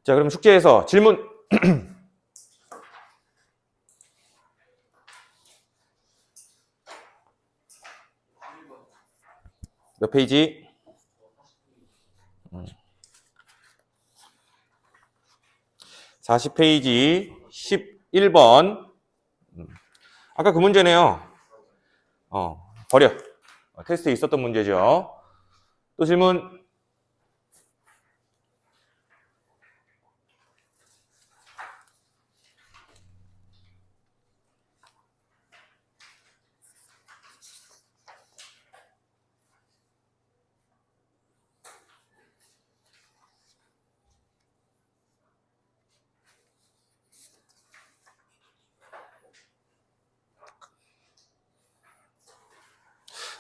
자, 그럼 숙제에서 질문. 몇 페이지? 40페이지 11번. 아까 그 문제네요. 버려. 테스트에 있었던 문제죠. 또 질문.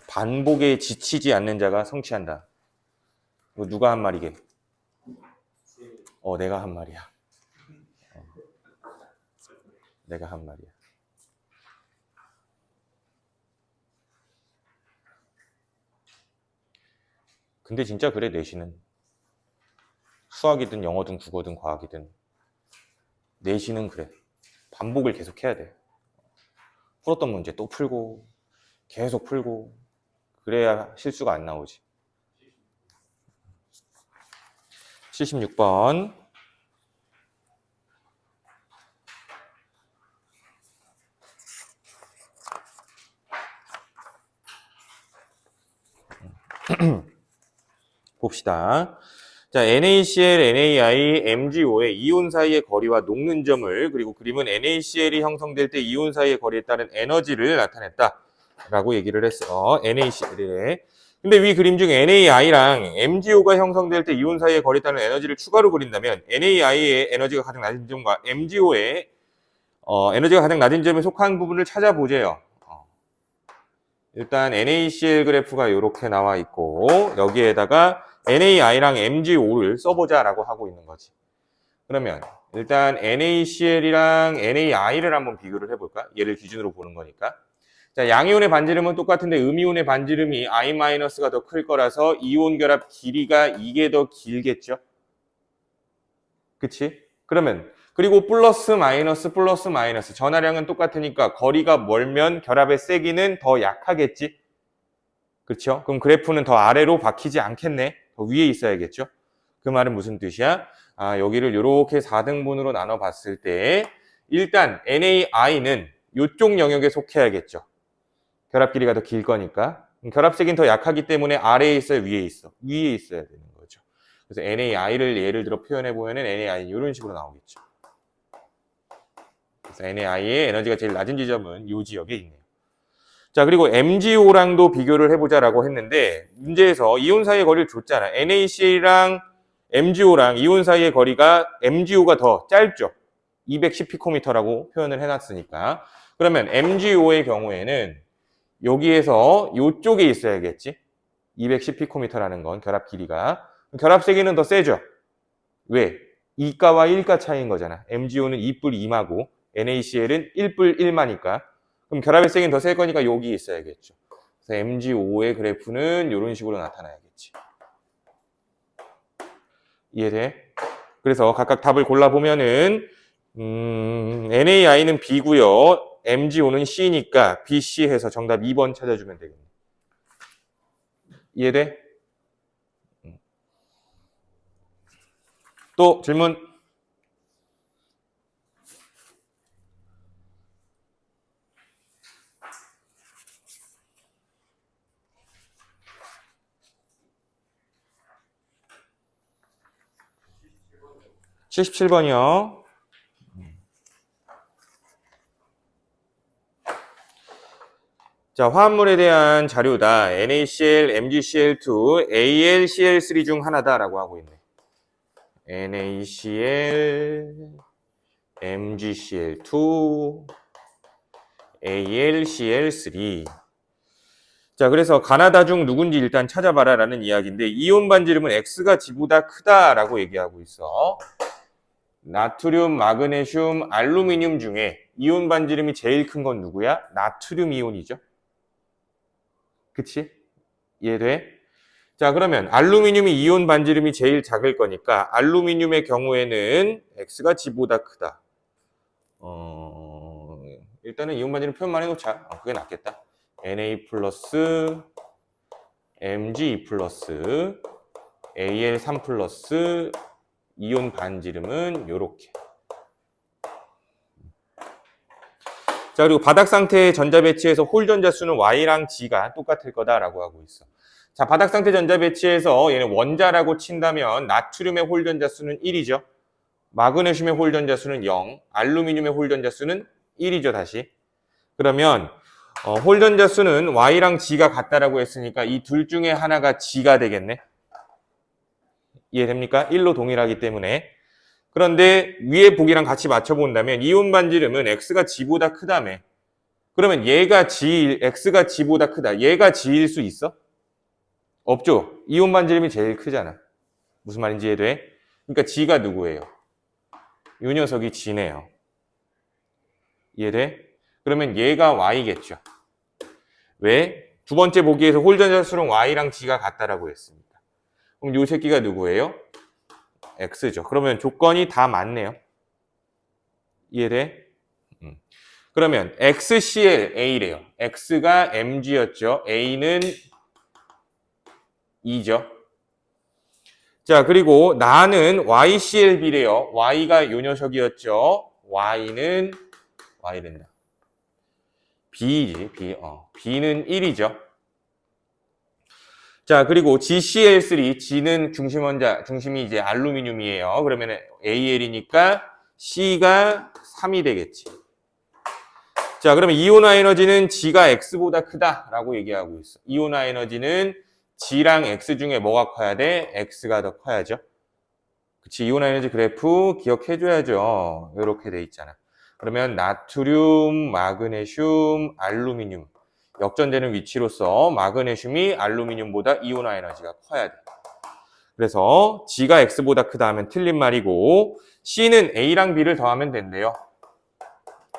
반복에 지치지 않는 자가 성취한다. 이거 누가 한 말이게? 내가 한 말이야. 내가 한 말이야. 근데 진짜 그래, 내신은. 수학이든 영어든 국어든 과학이든 내신은 그래. 반복을 계속 해야 돼. 풀었던 문제 또 풀고 계속 풀고 그래야 실수가 안 나오지. 76번. 봅시다. 자, NaCl, NaI, MgO의 이온 사이의 거리와 녹는 점을, 그리고 그림은 NaCl이 형성될 때 이온 사이의 거리에 따른 에너지를 나타냈다 라고 얘기를 했어. NaCl에. 근데 위 그림 중 NaI랑 MgO가 형성될 때 이온 사이의 거리에 따른 에너지를 추가로 그린다면 NaI의 에너지가 가장 낮은 점과 MgO의 에너지가 가장 낮은 점에 속한 부분을 찾아보재요. 일단 NaCl 그래프가 이렇게 나와 있고 여기에다가 NaI랑 MgO를 써보자라고 하고 있는 거지. 그러면 일단 NaCl이랑 NaI를 한번 비교를 해볼까? 얘를 기준으로 보는 거니까. 자, 양이온의 반지름은 똑같은데 음이온의 반지름이 I-가 더 클 거라서 이온 결합 길이가 이게 더 길겠죠? 그치? 그러면 그리고 플러스 마이너스 전하량은 똑같으니까 거리가 멀면 결합의 세기는 더 약하겠지? 그렇죠? 그럼 그래프는 더 아래로 박히지 않겠네? 더 위에 있어야겠죠? 그 말은 무슨 뜻이야? 여기를 이렇게 4등분으로 나눠 봤을 때 일단 NaI는 이쪽 영역에 속해야겠죠? 결합 길이가 더 길 거니까. 결합 세기는 더 약하기 때문에 아래에 있어요? 위에 있어? 위에 있어야 되는 거죠. 그래서 NaI를 예를 들어 표현해 보면은 NaI는 이런 식으로 나오겠죠. 그래서 NaI의 에너지가 제일 낮은 지점은 이 지역에 있네요. 자, 그리고 MgO랑도 비교를 해보자라고 했는데 문제에서 이온 사이의 거리를 줬잖아. NaCl이랑 MgO랑 이온 사이의 거리가 MgO가 더 짧죠. 210피코미터라고 표현을 해놨으니까. 그러면 MgO의 경우에는 여기에서 이쪽에 있어야겠지. 210피코미터라는 건 결합 길이가. 결합 세기는 더 세죠. 왜? 2가와 1가 차이인 거잖아. MgO는 2뿔 2마고 NaCl은 1뿔 1마니까. 그럼 결합의 세기는 더 셀 거니까 여기 있어야겠죠. 그래서 MgO의 그래프는 이런 식으로 나타나야겠지. 이해돼? 그래서 각각 답을 골라보면은 NaI는 B고요. MgO는 C니까 B, C 해서 정답 2번 찾아주면 되겠네. 이해돼? 또 질문? (77번이요) 자, 화합물에 대한 자료다. NaCl, MgCl2, AlCl3 중 하나다라고 하고 있네. NaCl, MgCl2, AlCl3. 자, 그래서 가나다 중 누군지 일단 찾아봐라 라는 이야기인데 이온 반지름은 X가 G보다 크다라고 얘기하고 있어. 나트륨, 마그네슘, 알루미늄 중에 이온 반지름이 제일 큰 건 누구야? 나트륨 이온이죠. 그치? 이해돼? 자, 그러면 알루미늄이 이온 반지름이 제일 작을 거니까 알루미늄의 경우에는 X가 G보다 크다. 일단은 이온 반지름 표현만 해놓자. 그게 낫겠다. Na 플러스 Mg 플러스 Al3 플러스 이온 반지름은 요렇게. 자, 그리고 바닥 상태의 전자 배치에서 홀 전자 수는 Y랑 G가 똑같을 거다라고 하고 있어. 자, 바닥 상태 전자 배치에서 얘는 원자라고 친다면 나트륨의 홀 전자 수는 1이죠. 마그네슘의 홀 전자 수는 0, 알루미늄의 홀 전자 수는 1이죠, 다시. 그러면 홀 전자 수는 Y랑 G가 같다라고 했으니까 이 둘 중에 하나가 G가 되겠네. 이해됩니까? 1로 동일하기 때문에. 그런데 위에 보기랑 같이 맞춰본다면 이온 반지름은 X가 G보다 크다며. 그러면 얘가 X가 G보다 크다. 얘가 G일 수 있어? 없죠. 이온 반지름이 제일 크잖아. 무슨 말인지 이해돼? 그러니까 G가 누구예요? 이 녀석이 G네요. 이해돼? 그러면 얘가 Y겠죠. 왜? 두 번째 보기에서 홀 전자 수는 Y랑 G가 같다라고 했습니다. 그럼 이 새끼가 누구예요? X죠. 그러면 조건이 다 맞네요. 이해돼? 그러면 XClA래요. X가 Mg였죠. A는 2죠. 자, 그리고 나는 YClB래요. Y가 요 녀석이었죠. Y는 Y된다. B지, B. B는 1이죠. 자, 그리고 GCl3, G는 중심이 이제 알루미늄이에요. 그러면 Al이니까 C가 3이 되겠지. 자, 그러면 이온화 에너지는 G가 X보다 크다라고 얘기하고 있어. 이온화 에너지는 G랑 X 중에 뭐가 커야 돼? X가 더 커야죠. 그치, 이온화 에너지 그래프 기억해줘야죠. 이렇게 돼 있잖아. 그러면 나트륨, 마그네슘, 알루미늄. 역전되는 위치로서 마그네슘이 알루미늄보다 이온화 에너지가 커야 돼. 그래서 G가 X보다 크다 하면 틀린 말이고 C는 A랑 B를 더하면 된대요.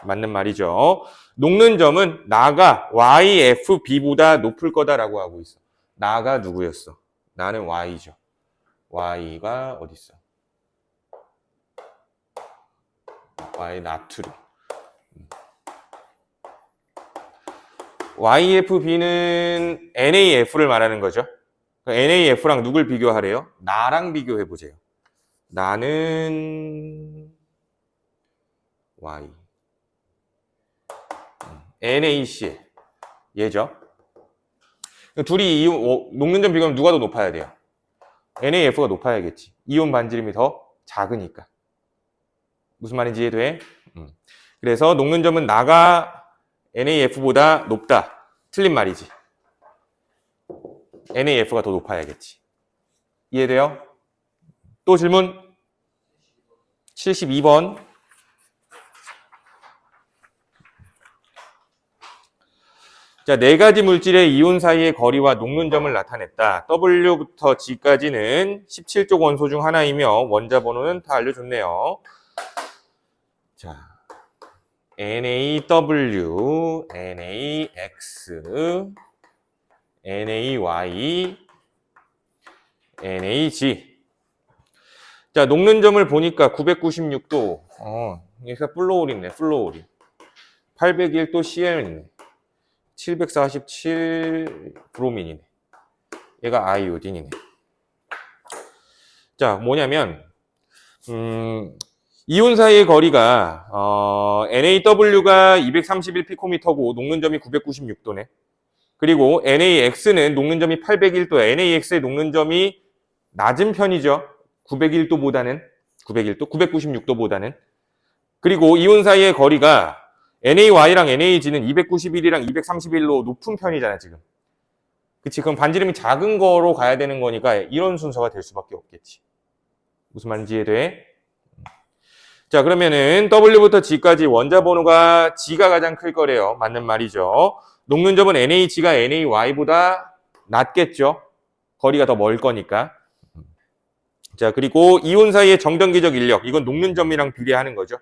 맞는 말이죠. 녹는 점은 나가 YFB보다 높을 거다라고 하고 있어. 나가 누구였어? 나는 Y죠. Y가 어디 있어? Y 나트륨. YFB는 NAF를 말하는 거죠. NAF랑 누굴 비교하래요? 나랑 비교해보세요. 나는 Y. NaCl. 얘죠. 둘이 녹는 점 비교하면 누가 더 높아야 돼요? NAF가 높아야겠지. 이온 반지름이 더 작으니까. 무슨 말인지 이해돼? 그래서 녹는 점은 나가 NAF보다 높다. 틀린 말이지. NAF가 더 높아야겠지. 이해돼요? 또 질문? 72번. 자, 네 가지 물질의 이온 사이의 거리와 녹는 점을 나타냈다. W부터 G까지는 17족 원소 중 하나이며 원자 번호는 다 알려줬네요. 자, NaW, NaX, NaY, NaG. 자, 녹는 점을 보니까 996도. 여기가 플로올이네, 플로올이. 801도 Cl이네. 747 브로민이네. 얘가 아이오딘이네. 자, 뭐냐면 이온 사이의 거리가 NaW가 231 피코미터고 녹는 점이 996도네. 그리고 NaX는 녹는 점이 801도. NaX의 녹는 점이 낮은 편이죠. 996도보다는. 그리고 이온 사이의 거리가 NaY랑 NaG는 291이랑 231로 높은 편이잖아, 지금. 그치? 그럼 반지름이 작은 거로 가야 되는 거니까 이런 순서가 될 수밖에 없겠지. 무슨 말인지 이해돼? 자, 그러면은 W부터 G까지 원자 번호가 G가 가장 클 거래요. 맞는 말이죠. 녹는 점은 NaG가 NaY보다 낮겠죠. 거리가 더 멀 거니까. 자, 그리고 이온 사이의 정전기적 인력. 이건 녹는 점이랑 비례하는 거죠.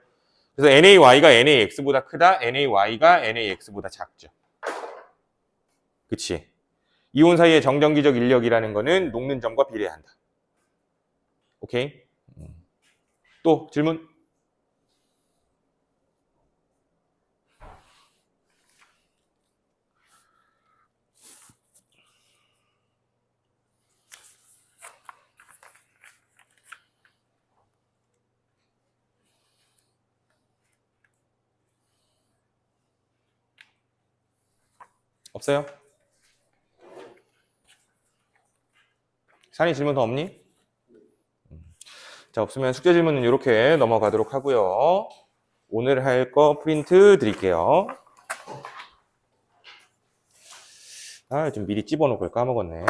그래서 NaY가 NaX보다 크다, NaY가 NaX보다 작죠. 그치? 이온 사이의 정전기적 인력이라는 거는 녹는 점과 비례한다. 오케이? 또 질문? 없어요? 산이 질문 더 없니? 자, 없으면 숙제 질문은 이렇게 넘어가도록 하고요. 오늘 할 거 프린트 드릴게요. 아, 좀 미리 집어놓을 걸 까먹었네.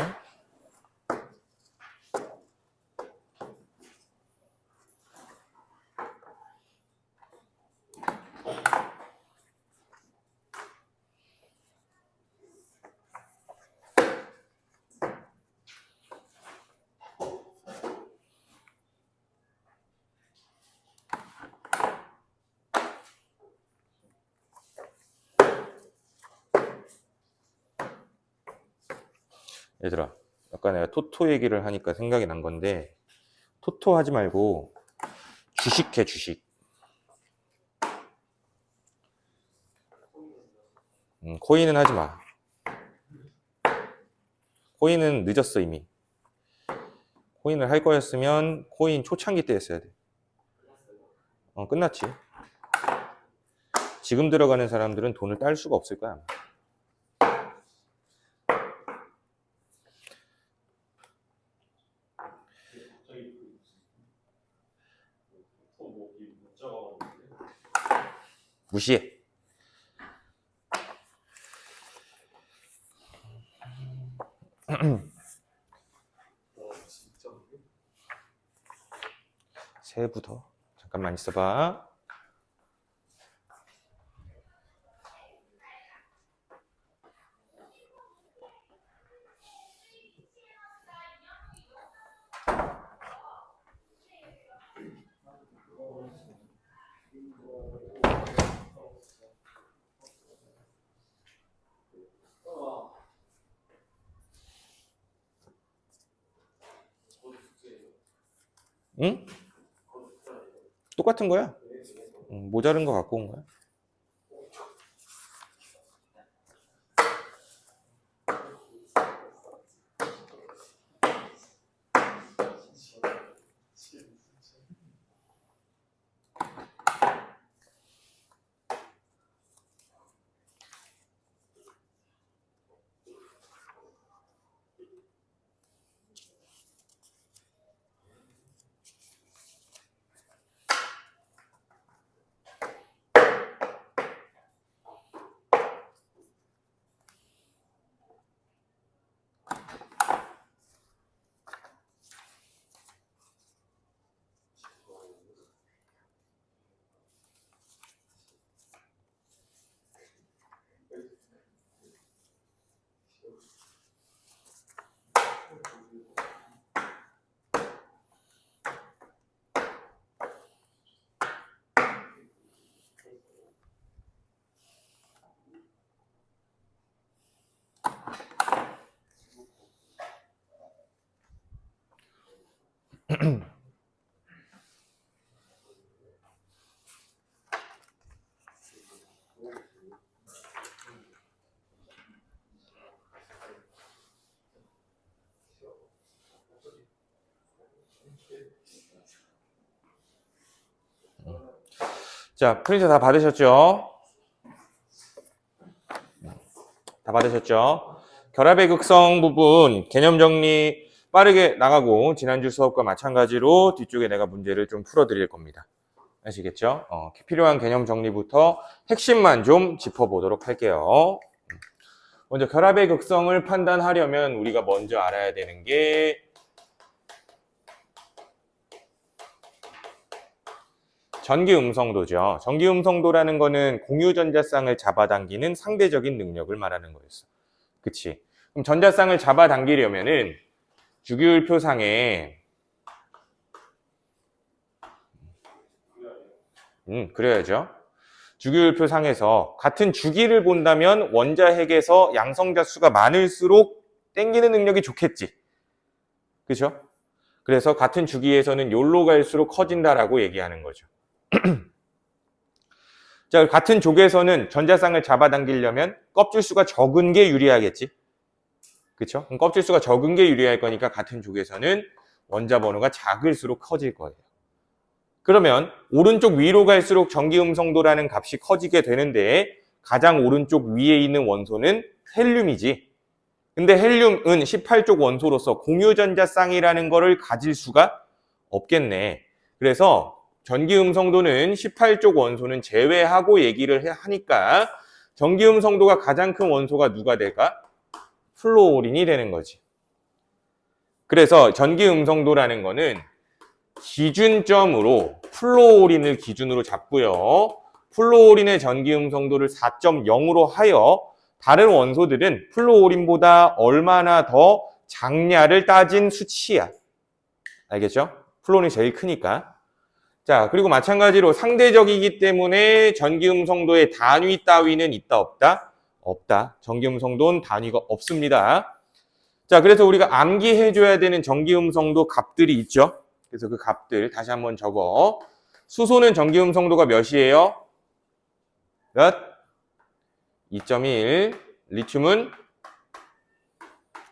얘들아, 아까 내가 토토 얘기를 하니까 생각이 난 건데, 토토 하지 말고 주식해, 주식. 코인은 하지 마. 코인은 늦었어, 이미. 코인을 할 거였으면 코인 초창기 때 했어야 돼. 끝났지. 지금 들어가는 사람들은 돈을 딸 수가 없을 거야. 무시해. 세부 더. 잠깐만 있어봐. 응? 똑같은 거야. 모자른 거 갖고 온 거야. 자, 프린터 다 받으셨죠? 다 받으셨죠? 결합의 극성 부분 개념 정리 빠르게 나가고 지난주 수업과 마찬가지로 뒤쪽에 내가 문제를 좀 풀어드릴 겁니다. 아시겠죠? 필요한 개념 정리부터 핵심만 좀 짚어보도록 할게요. 먼저 결합의 극성을 판단하려면 우리가 먼저 알아야 되는 게 전기음성도죠. 전기음성도라는 거는 공유전자쌍을 잡아당기는 상대적인 능력을 말하는 거였어. 그치? 그럼 전자쌍을 잡아당기려면은 주기율표상에 그래야죠. 주기율표상에서 같은 주기를 본다면 원자핵에서 양성자 수가 많을수록 땡기는 능력이 좋겠지. 그죠? 그래서 같은 주기에서는 요로 갈수록 커진다라고 얘기하는 거죠. 자, 같은 족에서는 전자쌍을 잡아당기려면 껍질수가 적은 게 유리하겠지. 그쵸? 그럼 껍질수가 적은 게 유리할 거니까 같은 족에서는 원자 번호가 작을수록 커질 거예요. 그러면 오른쪽 위로 갈수록 전기음성도라는 값이 커지게 되는데 가장 오른쪽 위에 있는 원소는 헬륨이지. 근데 헬륨은 18족 원소로서 공유전자쌍이라는 거를 가질 수가 없겠네. 그래서 전기음성도는 18족 원소는 제외하고 얘기를 하니까 전기음성도가 가장 큰 원소가 누가 될까? 플루오린이 되는 거지. 그래서 전기음성도라는 거는 기준점으로 플루오린을 기준으로 잡고요. 플루오린의 전기음성도를 4.0으로 하여 다른 원소들은 플루오린보다 얼마나 더 작냐를 따진 수치야. 알겠죠? 플루오린이 제일 크니까. 자, 그리고 마찬가지로 상대적이기 때문에 전기음성도의 단위 따위는 있다 없다? 없다. 전기음성도는 단위가 없습니다. 자, 그래서 우리가 암기해줘야 되는 전기음성도 값들이 있죠. 그래서 그 값들 다시 한번 적어. 수소는 전기음성도가 몇이에요? 몇? 2.1. 리튬은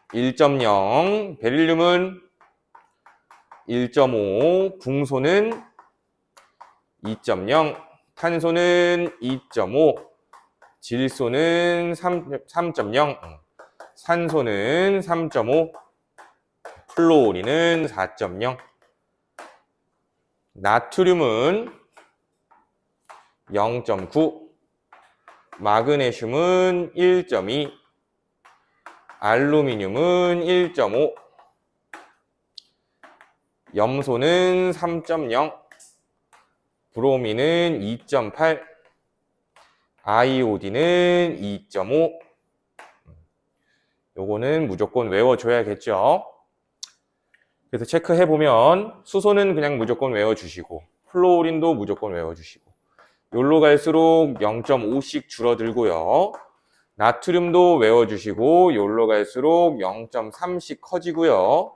1.0. 베릴륨은 1.5. 붕소는 2.0. 탄소는 2.5. 질소는 3.0. 산소는 3.5. 플루오린은 4.0. 나트륨은 0.9. 마그네슘은 1.2. 알루미늄은 1.5. 염소는 3.0. 브로미는 2.8. 아이오딘은 2.5. 요거는 무조건 외워줘야겠죠. 그래서 체크해보면 수소는 그냥 무조건 외워주시고 플루오린도 무조건 외워주시고 요로 갈수록 0.5씩 줄어들고요. 나트륨도 외워주시고 요로 갈수록 0.3씩 커지고요.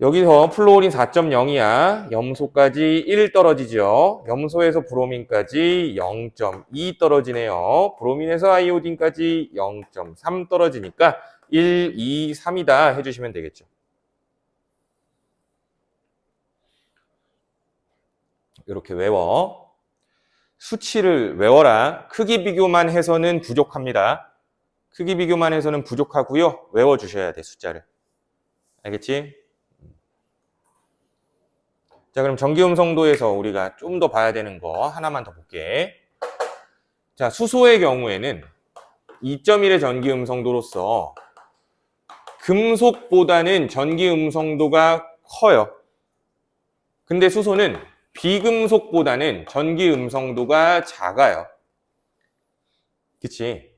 여기서 플루오린 4.0이야. 염소까지 1 떨어지죠. 염소에서 브로민까지 0.2 떨어지네요. 브로민에서 아이오딘까지 0.3 떨어지니까 1, 2, 3이다 해주시면 되겠죠. 이렇게 외워. 수치를 외워라. 크기 비교만 해서는 부족합니다. 크기 비교만 해서는 부족하고요. 외워주셔야 돼, 숫자를. 알겠지? 자, 그럼 전기음성도에서 우리가 좀 더 봐야 되는 거 하나만 더 볼게. 자, 수소의 경우에는 2.1의 전기음성도로서 금속보다는 전기음성도가 커요. 근데 수소는 비금속보다는 전기음성도가 작아요. 그치?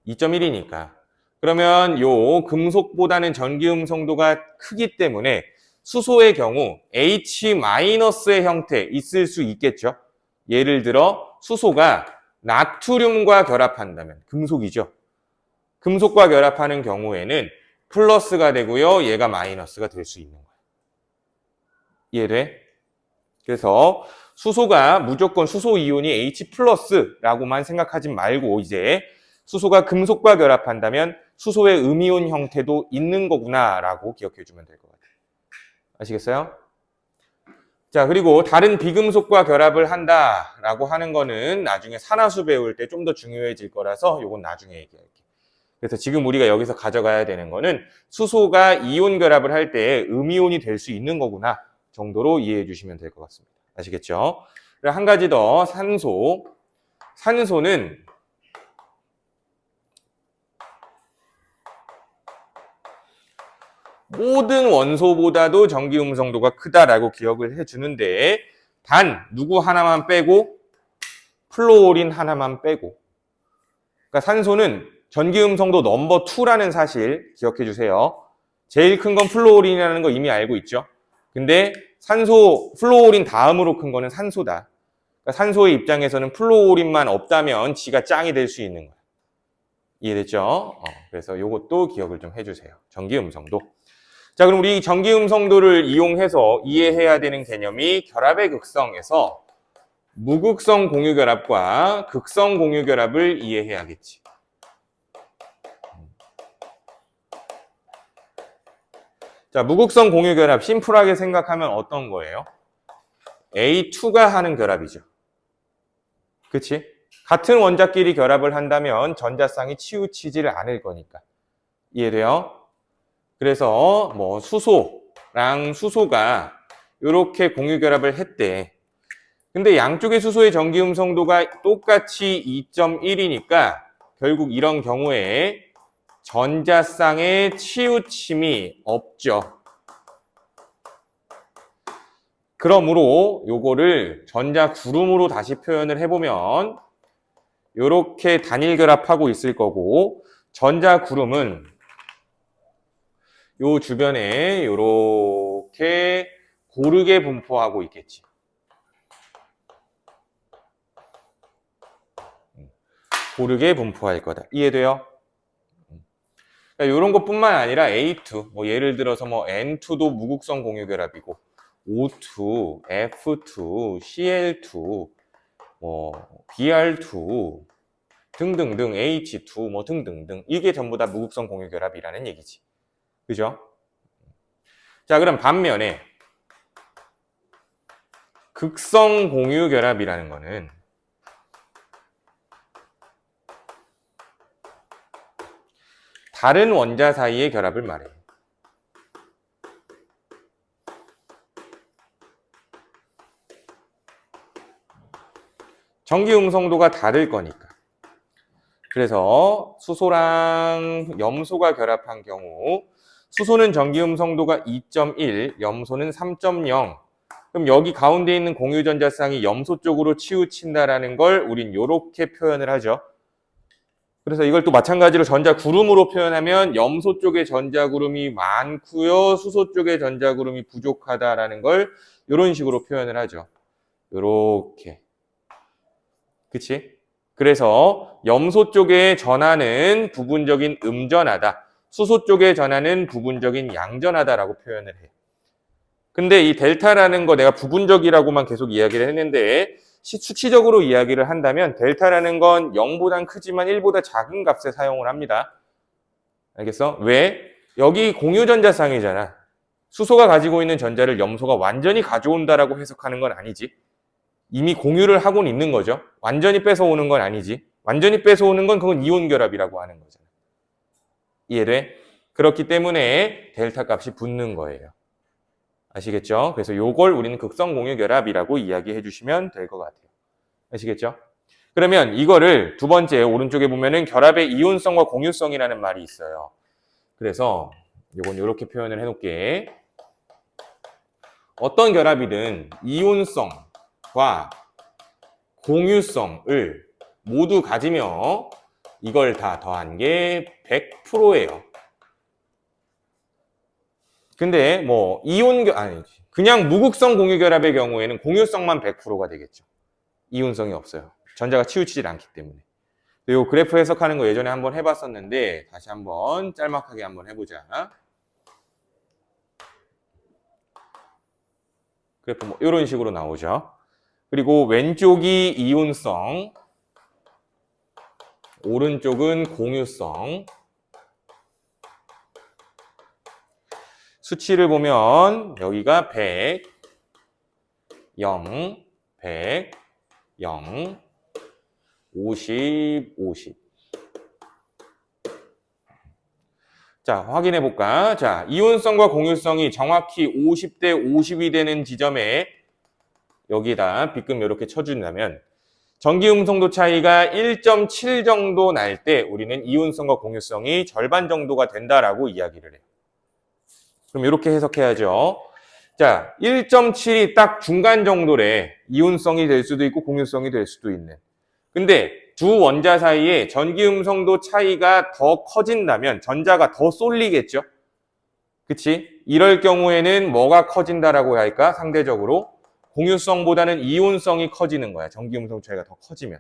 2.1이니까. 그러면 요 금속보다는 전기음성도가 크기 때문에 수소의 경우 H-의 형태 있을 수 있겠죠. 예를 들어 수소가 나트륨과 결합한다면 금속이죠. 금속과 결합하는 경우에는 플러스가 되고요. 얘가 마이너스가 될 수 있는 거예요. 이해돼? 그래서 수소가 무조건 수소 이온이 H+라고만 생각하지 말고 이제 수소가 금속과 결합한다면 수소의 음이온 형태도 있는 거구나라고 기억해 주면 될 것 같아요. 아시겠어요? 자, 그리고 다른 비금속과 결합을 한다라고 하는 거는 나중에 산화수 배울 때 좀 더 중요해질 거라서 이건 나중에 얘기할게. 그래서 지금 우리가 여기서 가져가야 되는 거는 수소가 이온 결합을 할 때 음이온이 될 수 있는 거구나 정도로 이해해 주시면 될 것 같습니다. 아시겠죠? 그리고 한 가지 더 산소. 산소는 모든 원소보다도 전기음성도가 크다라고 기억을 해주는데 단 누구 하나만 빼고 플루오린 하나만 빼고 그러니까 산소는 전기음성도 넘버 2라는 사실 기억해 주세요. 제일 큰 건 플루오린이라는 거 이미 알고 있죠. 근데 산소, 플루오린 다음으로 큰 거는 산소다. 그러니까 산소의 입장에서는 플루오린만 없다면 지가 짱이 될 수 있는 거야. 이해됐죠? 그래서 요것도 기억을 좀 해주세요. 전기음성도. 자, 그럼 우리 전기음성도를 이용해서 이해해야 되는 개념이 결합의 극성에서 무극성 공유결합과 극성 공유결합을 이해해야겠지. 자, 무극성 공유결합 심플하게 생각하면 어떤 거예요? A2가 하는 결합이죠. 그치? 같은 원자끼리 결합을 한다면 전자쌍이 치우치지를 않을 거니까. 이해돼요? 그래서 뭐 수소랑 수소가 이렇게 공유결합을 했대. 근데 양쪽의 수소의 전기음성도가 똑같이 2.1이니까 결국 이런 경우에 전자쌍의 치우침이 없죠. 그러므로 요거를 전자구름으로 다시 표현을 해보면 요렇게 단일 결합하고 있을 거고 전자구름은 요 주변에 요렇게 고르게 분포하고 있겠지. 고르게 분포할 거다. 이해돼요? 그러니까 이런 것뿐만 아니라 A2, 뭐 예를 들어서 뭐 N2도 무극성 공유결합이고 O2, F2, Cl2, 뭐 Br2 등등등 H2 뭐 등등등 이게 전부 다 무극성 공유결합이라는 얘기지. 그죠? 자, 그럼 반면에 극성 공유결합이라는 거는 다른 원자 사이의 결합을 말해. 전기음성도가 다를 거니까. 그래서 수소랑 염소가 결합한 경우 수소는 전기음성도가 2.1, 염소는 3.0. 그럼 여기 가운데 있는 공유전자쌍이 염소 쪽으로 치우친다라는 걸 우린 이렇게 표현을 하죠. 그래서 이걸 또 마찬가지로 전자구름으로 표현하면 염소 쪽에 전자구름이 많고요. 수소 쪽에 전자구름이 부족하다라는 걸 이런 식으로 표현을 하죠. 요렇게. 그치? 그래서 염소 쪽의 전하는 부분적인 음전하다. 수소 쪽의 전하는 부분적인 양전하다라고 표현을 해. 근데 이 델타라는 거 내가 부분적이라고만 계속 이야기를 했는데 수치적으로 이야기를 한다면 델타라는 건 0보단 크지만 1보다 작은 값에 사용을 합니다. 알겠어? 왜? 여기 공유전자쌍이잖아. 수소가 가지고 있는 전자를 염소가 완전히 가져온다라고 해석하는 건 아니지. 이미 공유를 하고는 있는 거죠. 완전히 뺏어오는 건 아니지. 완전히 뺏어오는 건 그건 이온 결합이라고 하는 거잖아. 이해돼? 그렇기 때문에 델타 값이 붙는 거예요. 아시겠죠? 그래서 요걸 우리는 극성 공유 결합이라고 이야기해 주시면 될 것 같아요. 아시겠죠? 그러면 이거를 두 번째 오른쪽에 보면은 결합의 이온성과 공유성이라는 말이 있어요. 그래서 요건 이렇게 표현을 해놓을게. 어떤 결합이든 이온성과 공유성을 모두 가지며 이걸 다 더한 게 100%예요. 근데 뭐 그냥 무극성 공유결합의 경우에는 공유성만 100%가 되겠죠. 이온성이 없어요. 전자가 치우치질 않기 때문에. 이 그래프 해석하는 거 예전에 한번 해봤었는데 다시 한번 짤막하게 한번 해보자. 그래프 뭐 이런 식으로 나오죠. 그리고 왼쪽이 이온성, 오른쪽은 공유성. 수치를 보면 여기가 100, 0, 100, 0, 50, 50. 자, 확인해 볼까? 자, 이온성과 공유성이 정확히 50대 50이 되는 지점에 여기다 빗금 이렇게 쳐준다면 전기음성도 차이가 1.7 정도 날 때 우리는 이온성과 공유성이 절반 정도가 된다라고 이야기를 해요. 그럼 이렇게 해석해야죠. 자, 1.7이 딱 중간 정도래. 이온성이 될 수도 있고 공유성이 될 수도 있는. 근데 두 원자 사이에 전기음성도 차이가 더 커진다면 전자가 더 쏠리겠죠? 그치? 이럴 경우에는 뭐가 커진다라고 할까? 상대적으로 공유성보다는 이온성이 커지는 거야. 전기음성 차이가 더 커지면.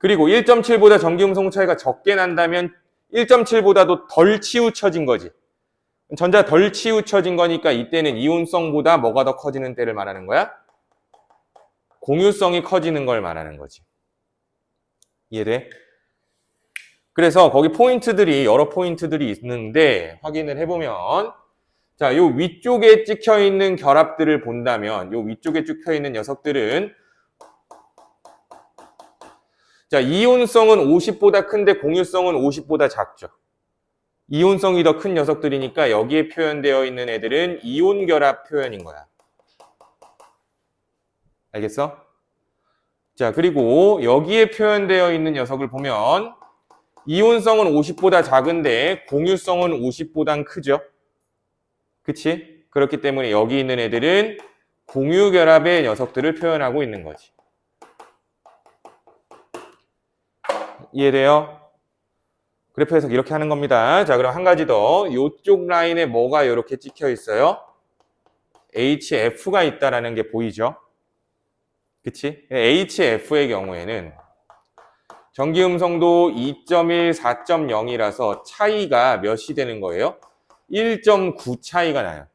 그리고 1.7보다 전기음성 차이가 적게 난다면 1.7보다도 덜 치우쳐진 거지. 전자 덜 치우쳐진 거니까 이때는 이온성보다 뭐가 더 커지는 때를 말하는 거야? 공유성이 커지는 걸 말하는 거지. 이해돼? 그래서 거기 포인트들이 여러 포인트들이 있는데 확인을 해보면 자, 요 위쪽에 찍혀 있는 결합들을 본다면 요 위쪽에 찍혀 있는 녀석들은 자, 이온성은 50보다 큰데 공유성은 50보다 작죠. 이온성이 더 큰 녀석들이니까 여기에 표현되어 있는 애들은 이온 결합 표현인 거야. 알겠어? 자, 그리고 여기에 표현되어 있는 녀석을 보면 이온성은 50보다 작은데 공유성은 50보단 크죠. 그치? 그렇기 때문에 여기 있는 애들은 공유 결합의 녀석들을 표현하고 있는 거지. 이해돼요? 그래프 해석 이렇게 하는 겁니다. 자, 그럼 한 가지 더. 이쪽 라인에 뭐가 이렇게 찍혀 있어요? HF가 있다라는 게 보이죠? 그치? HF의 경우에는 전기음성도 2.1, 4.0이라서 차이가 몇이 되는 거예요? 1.9 차이가 나요.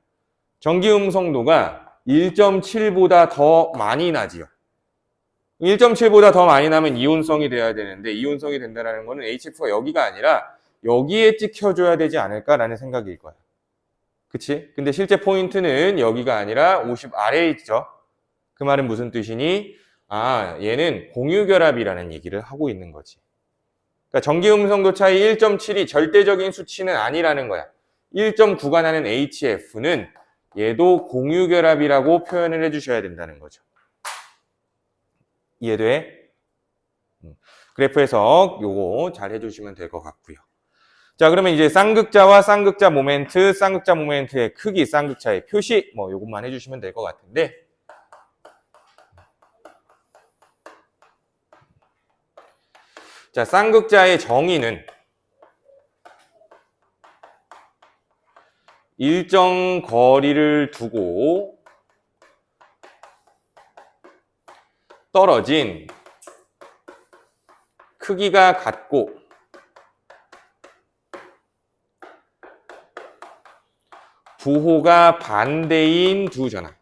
전기음성도가 1.7보다 더 많이 나지요. 1.7보다 더 많이 나면 이온성이 돼야 되는데 이온성이 된다는 거는 HF가 여기가 아니라 여기에 찍혀줘야 되지 않을까라는 생각일 거야. 그치? 근데 실제 포인트는 여기가 아니라 50 아래에 있죠. 그 말은 무슨 뜻이니? 아, 얘는 공유결합이라는 얘기를 하고 있는 거지. 그러니까 전기음성도 차이 1.7이 절대적인 수치는 아니라는 거야. 1.9가 나는 HF는 얘도 공유결합이라고 표현을 해주셔야 된다는 거죠. 이해돼? 그래프 해석 요거 잘 해주시면 될 것 같고요. 자, 그러면 이제 쌍극자와 쌍극자 모멘트, 쌍극자 모멘트의 크기, 쌍극자의 표시 뭐 요것만 해주시면 될 것 같은데 자, 쌍극자의 정의는 일정 거리를 두고 떨어진 크기가 같고 부호가 반대인 두 전화.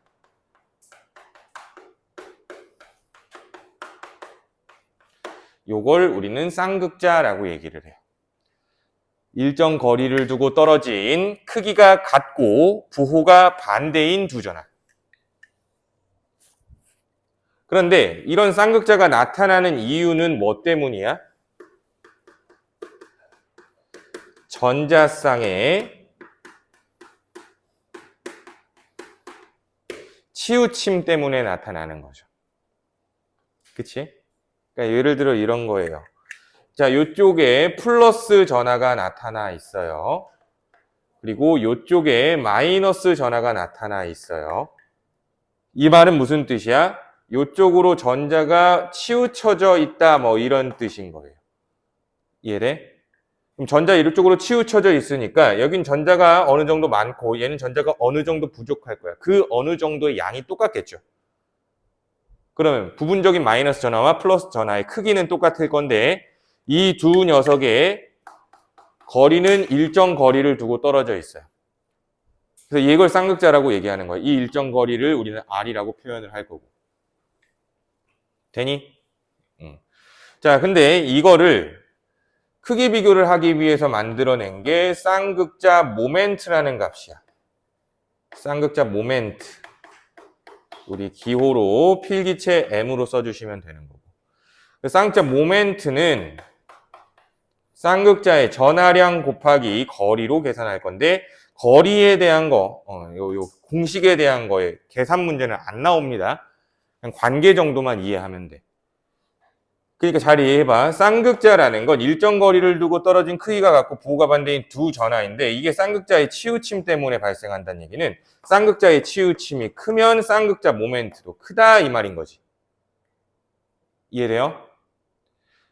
요걸 우리는 쌍극자라고 얘기를 해요. 일정 거리를 두고 떨어진 크기가 같고 부호가 반대인 두 전화. 그런데 이런 쌍극자가 나타나는 이유는 뭐 때문이야? 전자쌍의 치우침 때문에 나타나는 거죠. 그치? 그러니까 예를 들어 이런 거예요. 자, 이쪽에 플러스 전하가 나타나 있어요. 그리고 이쪽에 마이너스 전하가 나타나 있어요. 이 말은 무슨 뜻이야? 이쪽으로 전자가 치우쳐져 있다 뭐 이런 뜻인 거예요. 이해돼? 그럼 전자 이쪽으로 치우쳐져 있으니까 여긴 전자가 어느 정도 많고 얘는 전자가 어느 정도 부족할 거야. 그 어느 정도의 양이 똑같겠죠. 그러면 부분적인 마이너스 전하와 플러스 전하의 크기는 똑같을 건데 이 두 녀석의 거리는 일정 거리를 두고 떨어져 있어요. 그래서 이걸 쌍극자라고 얘기하는 거예요. 이 일정 거리를 우리는 R이라고 표현을 할 거고. 되니? 자, 근데 이거를 크기 비교를 하기 위해서 만들어낸 게 쌍극자 모멘트라는 값이야. 쌍극자 모멘트. 우리 기호로 필기체 M으로 써주시면 되는 거고. 쌍극자 모멘트는 쌍극자의 전하량 곱하기 거리로 계산할 건데 거리에 대한 거, 요 공식에 대한 거에 계산 문제는 안 나옵니다. 그냥 관계 정도만 이해하면 돼. 그러니까 잘 이해해봐. 쌍극자라는 건 일정 거리를 두고 떨어진 크기가 같고 부호가 반대인 두 전하인데 이게 쌍극자의 치우침 때문에 발생한다는 얘기는 쌍극자의 치우침이 크면 쌍극자 모멘트도 크다 이 말인 거지. 이해돼요?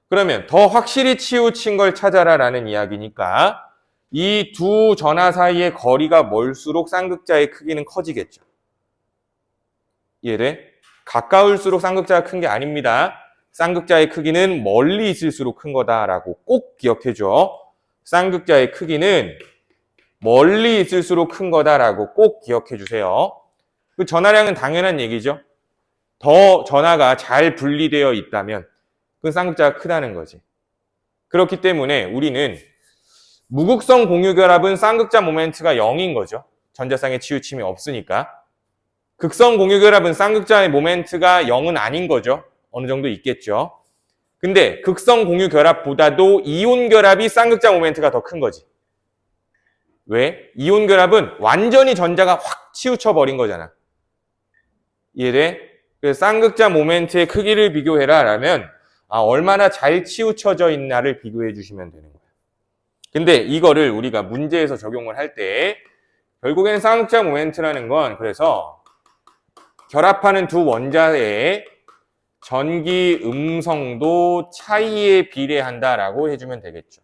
그러면 더 확실히 치우친 걸 찾아라라는 이야기니까 이 두 전하 사이의 거리가 멀수록 쌍극자의 크기는 커지겠죠. 이해돼? 가까울수록 쌍극자가 큰 게 아닙니다. 쌍극자의 크기는 멀리 있을수록 큰 거다라고 꼭 기억해줘. 쌍극자의 크기는 멀리 있을수록 큰 거다라고 꼭 기억해 주세요. 그 전하량은 당연한 얘기죠. 더 전하가 잘 분리되어 있다면 그 쌍극자가 크다는 거지. 그렇기 때문에 우리는 무극성 공유결합은 쌍극자 모멘트가 0인 거죠. 전자쌍의 치우침이 없으니까. 극성 공유결합은 쌍극자의 모멘트가 0은 아닌 거죠. 어느 정도 있겠죠. 근데 극성 공유결합보다도 이온결합이 쌍극자 모멘트가 더 큰 거지. 왜? 이온결합은 완전히 전자가 확 치우쳐 버린 거잖아. 이해돼? 그래서 쌍극자 모멘트의 크기를 비교해라 라면 얼마나 잘 치우쳐져 있나를 비교해 주시면 되는 거예요. 근데 이거를 우리가 문제에서 적용을 할 때 결국엔 쌍극자 모멘트라는 건 그래서 결합하는 두 원자의 전기 음성도 차이에 비례한다라고 해주면 되겠죠.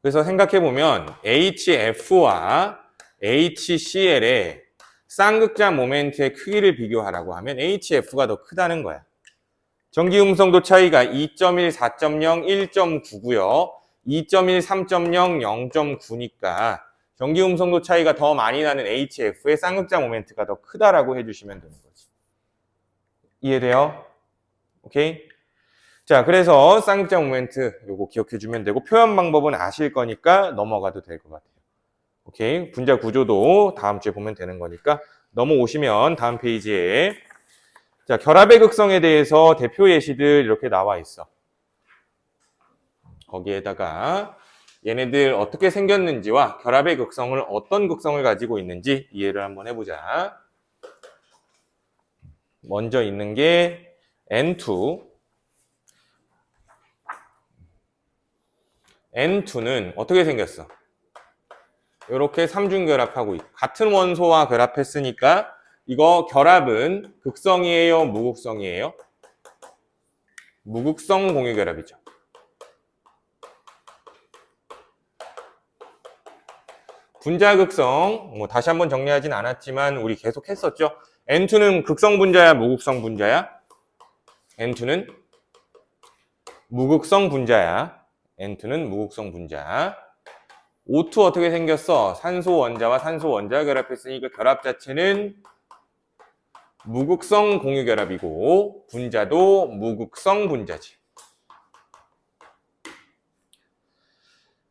그래서 생각해보면 HF와 HCl의 쌍극자 모멘트의 크기를 비교하라고 하면 HF가 더 크다는 거야. 전기 음성도 차이가 2.1, 4.0, 1.9고요. 2.1, 3.0, 0.9니까 전기 음성도 차이가 더 많이 나는 HF의 쌍극자 모멘트가 더 크다라고 해주시면 되는 거지. 이해돼요? 오케이? 자, 그래서 쌍극자 모멘트 요거 기억해주면 되고 표현 방법은 아실 거니까 넘어가도 될 것 같아요. 오케이? 분자 구조도 다음 주에 보면 되는 거니까 넘어오시면 다음 페이지에 자, 결합의 극성에 대해서 대표 예시들 이렇게 나와 있어. 거기에다가 얘네들 어떻게 생겼는지와 결합의 극성을 어떤 극성을 가지고 있는지 이해를 한번 해보자. 먼저 있는 게 N2. N2는 어떻게 생겼어? 이렇게 삼중결합하고 있고 같은 원소와 결합했으니까 이거 결합은 극성이에요? 무극성이에요? 무극성 공유결합이죠. 분자 극성, 다시 한번 정리하진 않았지만 우리 계속 했었죠. N2는 극성 분자야, 무극성 분자야? N2는 무극성 분자야. N2는 무극성 분자. O2 어떻게 생겼어? 산소 원자와 산소 원자가 결합했으니까 결합 자체는 무극성 공유결합이고 분자도 무극성 분자지.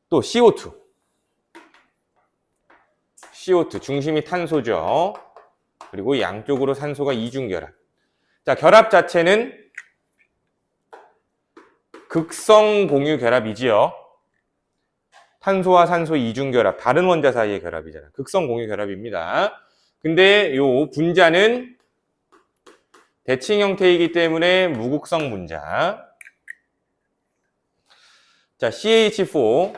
또 CO2. CO2 중심이 탄소죠. 그리고 양쪽으로 산소가 이중결합. 자, 결합 자체는 극성 공유결합이지요. 탄소와 산소 이중결합, 다른 원자 사이의 결합이잖아. 극성 공유결합입니다. 근데 요 분자는 대칭 형태이기 때문에 무극성 분자. 자, CH4.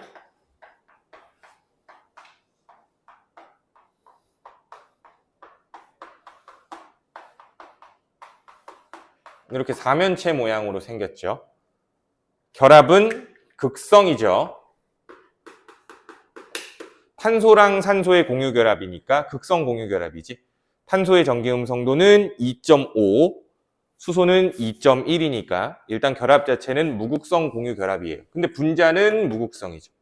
이렇게 사면체 모양으로 생겼죠. 결합은 극성이죠. 탄소랑 산소의 공유결합이니까 극성 공유결합이지. 탄소의 전기음성도는 2.5, 수소는 2.1이니까 일단 결합 자체는 무극성 공유결합이에요. 근데 분자는 무극성이죠.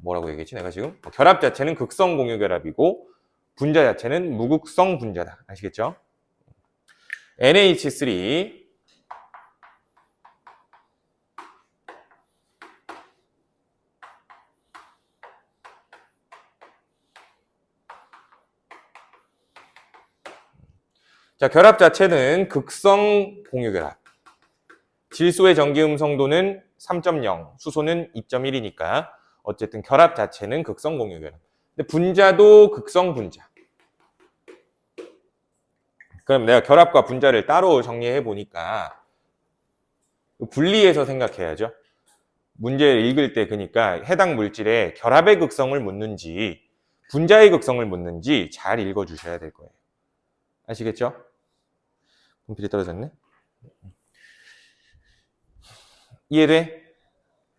뭐라고 얘기했지 내가 지금? 결합 자체는 극성 공유결합이고 분자 자체는 무극성 분자다. 아시겠죠? NH3. 자, 결합 자체는 극성 공유결합. 질소의 전기음성도는 3.0, 수소는 2.1이니까 어쨌든 결합 자체는 극성 공유결합. 근데 분자도 극성 분자. 그럼 내가 결합과 분자를 따로 정리해 보니까 분리해서 생각해야죠. 문제를 읽을 때 그러니까 해당 물질에 결합의 극성을 묻는지 분자의 극성을 묻는지 잘 읽어주셔야 될 거예요. 아시겠죠? 분필이 떨어졌네. 이해돼?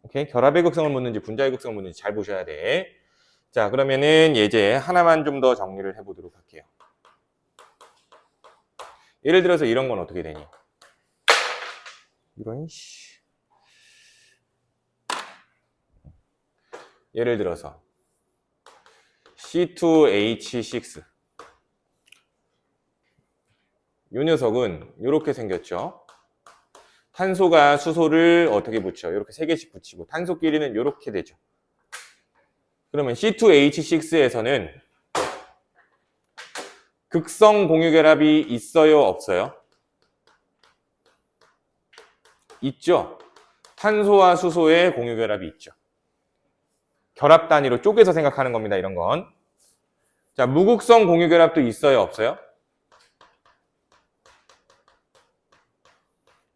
오케이. 결합의 극성을 묻는지 분자의 극성을 묻는지 잘 보셔야 돼. 자, 그러면은 이제 하나만 좀 더 정리를 해보도록 할게요. 예를 들어서 이런 건 어떻게 되니? 이런 씨. 예를 들어서 C2H6 이 녀석은 이렇게 생겼죠. 탄소가 수소를 어떻게 붙여? 이렇게 3개씩 붙이고 탄소끼리는 이렇게 되죠. 그러면 C2H6에서는 극성 공유결합이 있어요? 없어요? 있죠. 탄소와 수소의 공유결합이 있죠. 결합 단위로 쪼개서 생각하는 겁니다. 이런 건. 자, 무극성 공유결합도 있어요? 없어요?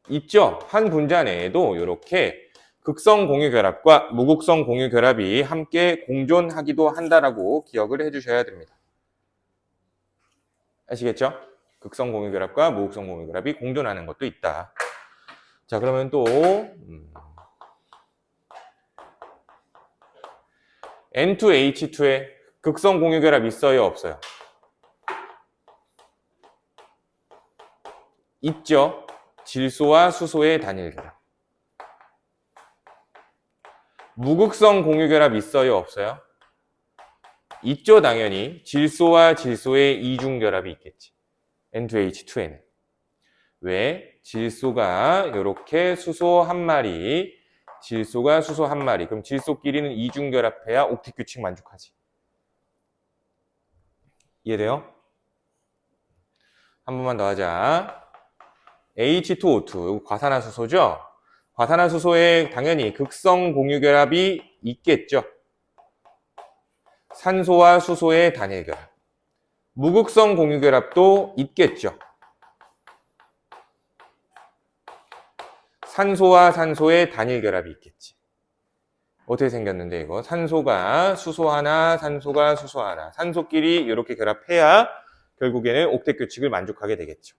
있죠. 한 분자 내에도 이렇게 극성 공유결합과 무극성 공유결합이 함께 공존하기도 한다라고 기억을 해주셔야 됩니다. 아시겠죠? 극성 공유결합과 무극성 공유결합이 공존하는 것도 있다. 자, 그러면 또 N2H2에 극성 공유결합 있어요? 없어요? 있죠. 질소와 수소의 단일결합. 무극성 공유결합 있어요? 없어요? 있죠, 당연히. 질소와 질소의 이중결합이 있겠지. N2H2에는. 왜? 질소가 이렇게 수소 한 마리, 질소가 수소 한 마리. 그럼 질소끼리는 이중결합해야 옥텟 규칙 만족하지. 이해돼요? 한 번만 더 하자. H2O2, 이거 과산화수소죠? 과산화수소에 당연히 극성 공유결합이 있겠죠. 산소와 수소의 단일결합. 무극성 공유결합도 있겠죠. 산소와 산소의 단일결합이 있겠지. 어떻게 생겼는데 이거? 산소가 수소 하나, 산소가 수소 하나. 산소끼리 이렇게 결합해야 결국에는 옥텟 규칙을 만족하게 되겠죠.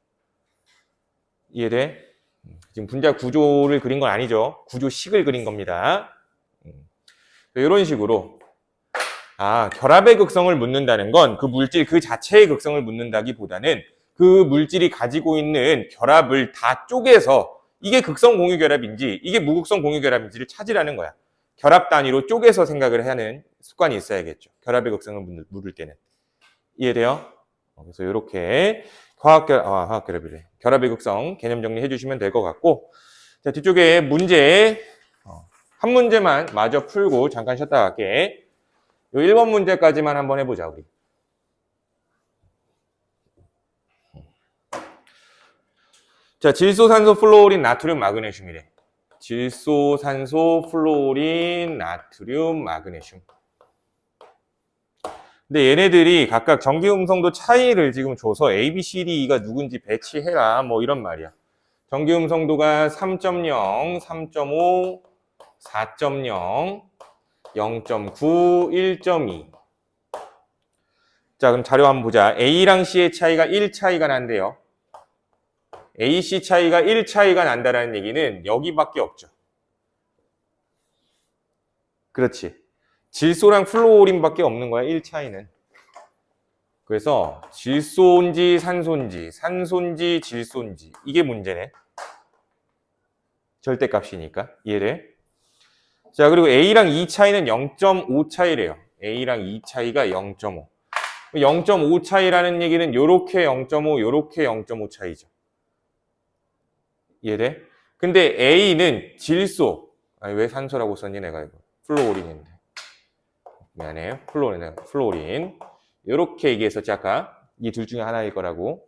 이해돼? 지금 분자 구조를 그린 건 아니죠. 구조식을 그린 겁니다. 이런 식으로 결합의 극성을 묻는다는 건 그 물질 그 자체의 극성을 묻는다기보다는 그 물질이 가지고 있는 결합을 다 쪼개서 이게 극성 공유결합인지 이게 무극성 공유결합인지를 찾으라는 거야. 결합 단위로 쪼개서 생각을 하는 습관이 있어야겠죠. 결합의 극성을 물을 때는. 이해돼요? 그래서 이렇게 화학결합이래. 결합의 극성 개념 정리해 주시면 될 것 같고, 자, 뒤쪽에 문제 한 문제만 마저 풀고 잠깐 쉬었다 갈게. 요 1번 문제까지만 한번 해보자, 우리. 자, 질소, 산소, 플루오린, 나트륨, 마그네슘이래. 질소, 산소, 플루오린, 나트륨, 마그네슘. 근데 얘네들이 각각 전기음성도 차이를 지금 줘서 A, B, C, D, E가 누군지 배치해라 뭐 이런 말이야. 전기음성도가 3.0, 3.5, 4.0, 0.9, 1.2. 자, 그럼 자료 한번 보자. A랑 C의 차이가 1 차이가 난대요. A, C 차이가 1 차이가 난다라는 얘기는 여기밖에 없죠. 그렇지. 질소랑 플루오린밖에 없는 거야, 1 차이는. 그래서 질소인지 산소인지, 산소인지 질소인지 이게 문제네. 절대값이니까. 이해돼? 자, 그리고 A랑 E 차이는 0.5 차이래요. A랑 E 차이가 0.5. 0.5 차이라는 얘기는 요렇게 0.5, 요렇게 0.5 차이죠. 이해돼? 근데 A는 질소. 아니, 왜 산소라고 썼니, 내가 이거. 플루오린인데. 미안해요. 플루오린. 요렇게 얘기했었지, 아까. 이 둘 중에 하나일 거라고.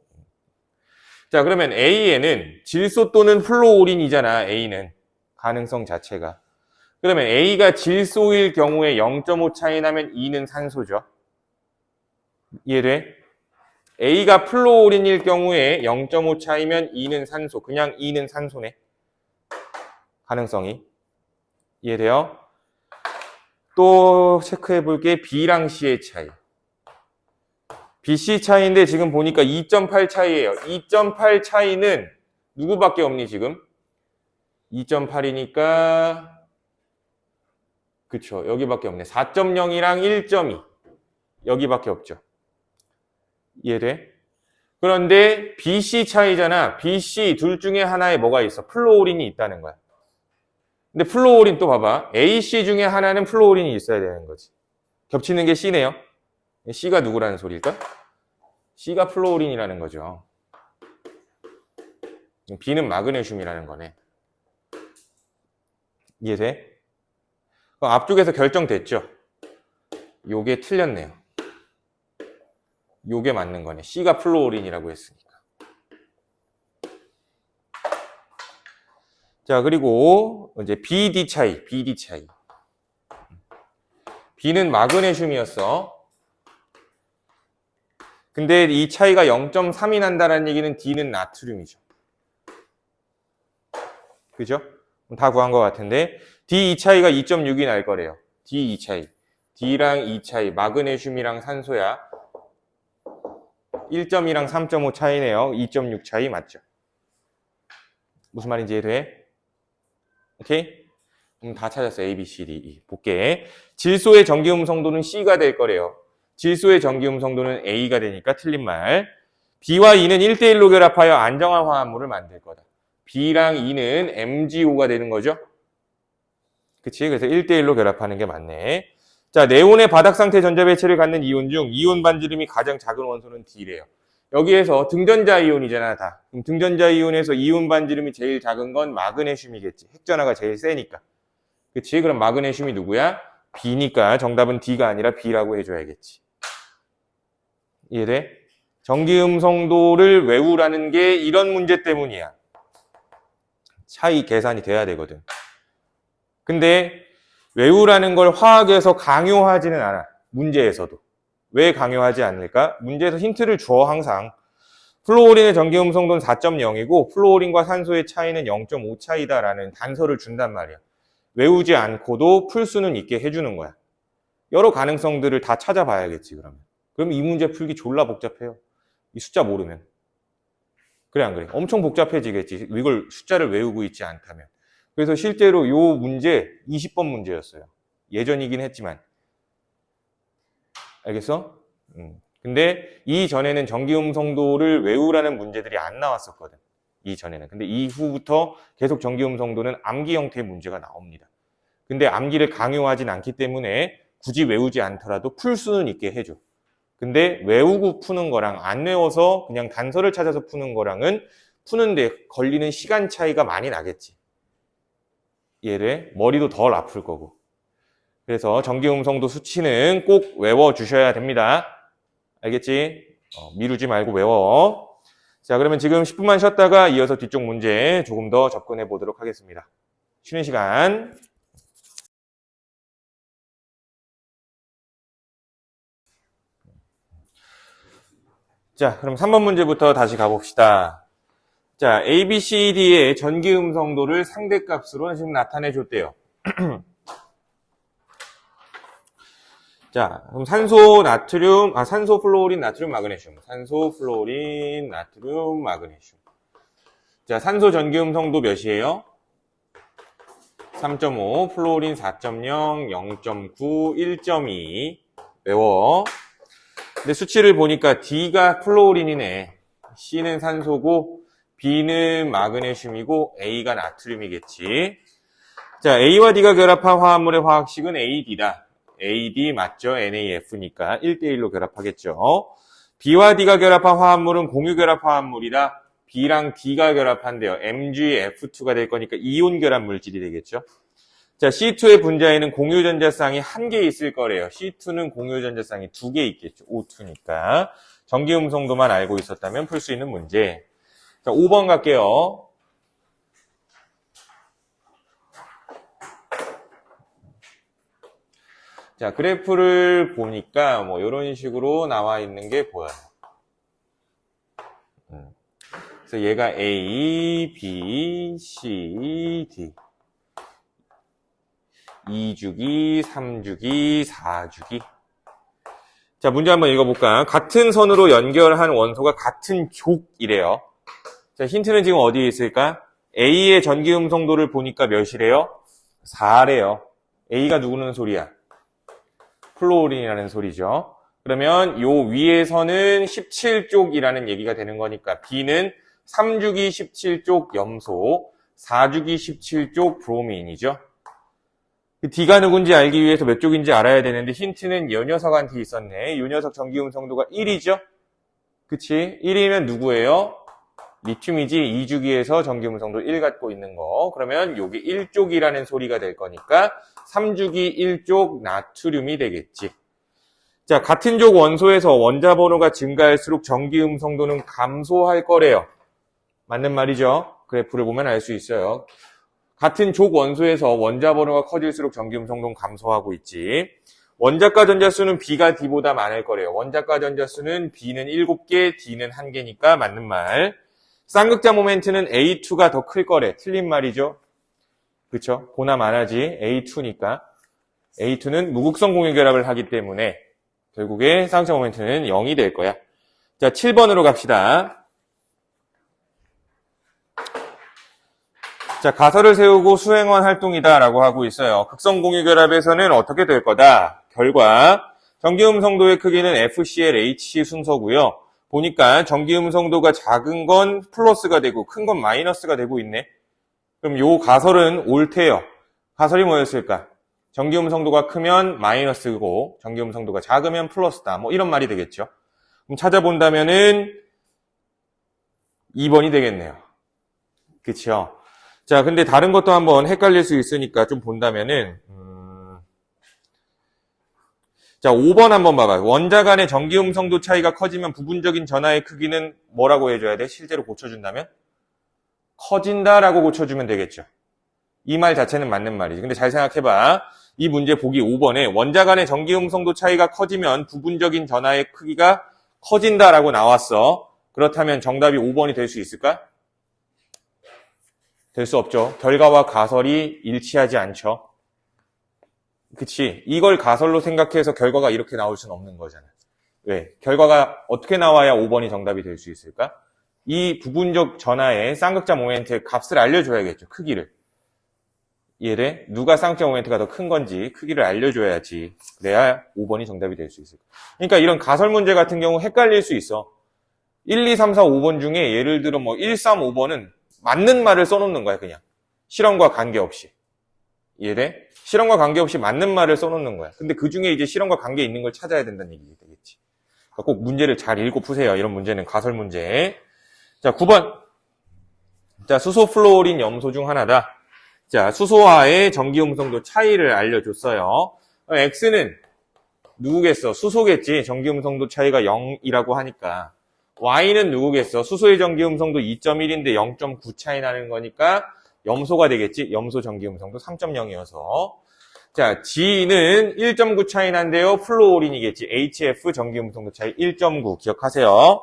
자, 그러면 A에는 질소 또는 플루오린이잖아, A는. 가능성 자체가. 그러면 A가 질소일 경우에 0.5 차이 나면 E는 산소죠. 이해돼? A가 플루오린일 경우에 0.5 차이면 E는 산소. 그냥 E는 산소네. 가능성이. 이해돼요? 또 체크해 볼게. B랑 C의 차이. B, C 차이인데 지금 보니까 2.8 차이예요. 2.8 차이는 누구밖에 없니 지금? 2.8이니까 그쵸. 여기밖에 없네. 4.0이랑 1.2 여기밖에 없죠. 이해돼? 그런데 BC 차이잖아. BC 둘 중에 하나에 뭐가 있어? 플루오린이 있다는 거야. 근데 플루오린 또 봐봐. AC 중에 하나는 플루오린이 있어야 되는 거지. 겹치는 게 C네요. C가 누구라는 소리일까? C가 플루오린이라는 거죠. B는 마그네슘이라는 거네. 이해돼? 그럼 앞쪽에서 결정됐죠? 요게 틀렸네요. 요게 맞는 거네. C가 플루오린이라고 했으니까. 자, 그리고 이제 BD 차이. B는 마그네슘이었어. 근데 이 차이가 0.3이 난다는 얘기는 D는 나트륨이죠. 그죠? 다 구한 것 같은데 D 이 차이가 2.6이 날 거래요. D 이 차이. D랑 이 차이. 마그네슘이랑 산소야. 1.2랑 3.5 차이네요. 2.6 차이 맞죠? 무슨 말인지 이해돼? 오케이? 다 찾았어. A, B, C, D, E. 볼게. 질소의 전기음성도는 C가 될 거래요. 질소의 전기음성도는 A가 되니까 틀린 말. B와 E는 1대1로 결합하여 안정한 화합물을 만들 거다. B랑 E는 MgO가 되는 거죠? 그치? 그래서 1대1로 결합하는 게 맞네. 자, 네온의 바닥 상태 전자 배치를 갖는 이온 중 이온 반지름이 가장 작은 원소는 D래요. 여기에서 등전자 이온이잖아, 다. 그럼 등전자 이온에서 이온 반지름이 제일 작은 건 마그네슘이겠지. 핵전하가 제일 세니까. 그치? 그럼 마그네슘이 누구야? B니까 정답은 D가 아니라 B라고 해줘야겠지. 이해돼? 전기음성도를 외우라는 게 이런 문제 때문이야. 차이 계산이 돼야 되거든. 근데 외우라는 걸 화학에서 강요하지는 않아. 문제에서도. 왜 강요하지 않을까? 문제에서 힌트를 줘, 항상. 플루오린의 전기음성도는 4.0이고 플루오린과 산소의 차이는 0.5 차이다라는 단서를 준단 말이야. 외우지 않고도 풀 수는 있게 해주는 거야. 여러 가능성들을 다 찾아봐야겠지, 그러면. 그럼 이 문제 풀기 졸라 복잡해요. 이 숫자 모르면. 그래, 안 그래? 엄청 복잡해지겠지. 이걸 숫자를 외우고 있지 않다면. 그래서 실제로 요 문제 20번 문제였어요. 예전이긴 했지만. 알겠어? 근데 이전에는 전기음성도를 외우라는 문제들이 안 나왔었거든. 이전에는. 근데 이후부터 계속 전기음성도는 암기 형태의 문제가 나옵니다. 근데 암기를 강요하진 않기 때문에 굳이 외우지 않더라도 풀 수는 있게 해줘. 근데 외우고 푸는 거랑 안 외워서 그냥 단서를 찾아서 푸는 거랑은 푸는데 걸리는 시간 차이가 많이 나겠지. 얘를 머리도 덜 아플 거고. 그래서 전기음성도 수치는 꼭 외워주셔야 됩니다. 알겠지? 미루지 말고 외워. 자, 그러면 지금 10분만 쉬었다가 이어서 뒤쪽 문제 조금 더 접근해 보도록 하겠습니다. 쉬는 시간. 자, 그럼 3번 문제부터 다시 가봅시다. 자, A, B, C, D의 전기음성도를 상대값으로 지금 나타내 줬대요. 자, 그럼 산소, 나트륨, 산소, 플루오린, 나트륨, 마그네슘. 산소, 플루오린, 나트륨, 마그네슘. 자, 산소 전기음성도 몇이에요? 3.5, 플루오린 4.0, 0.9, 1.2. 외워. 근데 수치를 보니까 D가 플루오린이네. C는 산소고, B는 마그네슘이고, A가 나트륨이겠지. 자, A와 D가 결합한 화합물의 화학식은 AD다. AD 맞죠? NaF니까 1대1로 결합하겠죠. B와 D가 결합한 화합물은 공유 결합 화합물이다. B랑 D가 결합한대요. MgF2가 될 거니까 이온 결합 물질이 되겠죠. 자, C2의 분자에는 공유 전자쌍이 1개 있을 거래요. C2는 공유 전자쌍이 2개 있겠죠. O2니까. 전기음성도만 알고 있었다면 풀 수 있는 문제. 자, 5번 갈게요. 자, 그래프를 보니까 뭐 이런 식으로 나와 있는 게 보여요. 그래서 얘가 A, B, C, D. 2주기, 3주기, 4주기. 자, 문제 한번 읽어볼까? 같은 선으로 연결한 원소가 같은 족이래요. 자, 힌트는 지금 어디에 있을까? A의 전기음성도를 보니까 몇이래요? 4래요. A가 누구는 소리야? 플루오린이라는 소리죠. 그러면 요 위에서는 17쪽이라는 얘기가 되는 거니까 B는 3주기 17쪽 염소, 4주기 17쪽 브로민이죠. D가 누군지 알기 위해서 몇 쪽인지 알아야 되는데 힌트는 이 녀석한테 있었네. 이 녀석 전기음성도가 1이죠. 그치? 1이면 누구예요? 리튬이지. 2주기에서 전기음성도 1 갖고 있는 거. 그러면 여기 1쪽이라는 소리가 될 거니까 3주기 1쪽 나트륨이 되겠지. 자, 같은 족 원소에서 원자 번호가 증가할수록 전기음성도는 감소할 거래요. 맞는 말이죠? 그래프를 보면 알 수 있어요. 같은 족 원소에서 원자 번호가 커질수록 전기음성도는 감소하고 있지. 원자가 전자수는 B가 D보다 많을 거래요. 원자가 전자수는 B는 7개, D는 1개니까 맞는 말. 쌍극자 모멘트는 A2가 더 클 거래. 틀린 말이죠. 그쵸? 보나 마나지. A2니까. A2는 무극성 공유결합을 하기 때문에 결국에 쌍극자 모멘트는 0이 될 거야. 자, 7번으로 갑시다. 자, 가설을 세우고 수행원 활동이다라고 하고 있어요. 극성 공유결합에서는 어떻게 될 거다? 결과 전기음성도의 크기는 FCl-H 순서고요. 보니까 전기음성도가 작은 건 플러스가 되고 큰 건 마이너스가 되고 있네. 그럼 요 가설은 옳대요. 가설이 뭐였을까? 전기음성도가 크면 마이너스고 전기음성도가 작으면 플러스다. 뭐 이런 말이 되겠죠. 그럼 찾아본다면은 2번이 되겠네요. 그쵸? 자, 근데 다른 것도 한번 헷갈릴 수 있으니까 좀 본다면은 자, 5번 한번 봐봐요. 원자 간의 전기음성도 차이가 커지면 부분적인 전하의 크기는 뭐라고 해줘야 돼? 실제로 고쳐준다면? 커진다라고 고쳐주면 되겠죠. 이 말 자체는 맞는 말이지. 근데 잘 생각해봐. 이 문제 보기 5번에 원자 간의 전기음성도 차이가 커지면 부분적인 전하의 크기가 커진다라고 나왔어. 그렇다면 정답이 5번이 될 수 있을까? 될 수 없죠. 결과와 가설이 일치하지 않죠. 그치? 이걸 가설로 생각해서 결과가 이렇게 나올 수는 없는 거잖아. 왜? 결과가 어떻게 나와야 5번이 정답이 될 수 있을까? 이 부분적 전하의 쌍극자 모멘트의 값을 알려줘야겠죠. 크기를. 이해돼? 누가 쌍극자 모멘트가 더 큰 건지 크기를 알려줘야지. 그래야 5번이 정답이 될 수 있을까? 그러니까 이런 가설 문제 같은 경우 헷갈릴 수 있어. 1, 2, 3, 4, 5번 중에 예를 들어 뭐 1, 3, 5번은 맞는 말을 써놓는 거야, 그냥. 실험과 관계없이. 이해돼? 실험과 관계없이 맞는 말을 써놓는 거야. 근데 그 중에 이제 실험과 관계 있는 걸 찾아야 된다는 얘기 되겠지. 그러니까 꼭 문제를 잘 읽고 푸세요. 이런 문제는 가설 문제. 자, 9번. 자, 수소, 플루오린, 염소 중 하나다. 자, 수소와의 전기음성도 차이를 알려줬어요. X는 누구겠어? 수소겠지. 전기음성도 차이가 0이라고 하니까. Y는 누구겠어? 수소의 전기음성도 2.1인데 0.9 차이 나는 거니까 염소가 되겠지. 염소 전기음성도 3.0이어서. 자, G는 1.9 차이 난데요. 플루오린이겠지. HF 전기음성도 차이 1.9 기억하세요.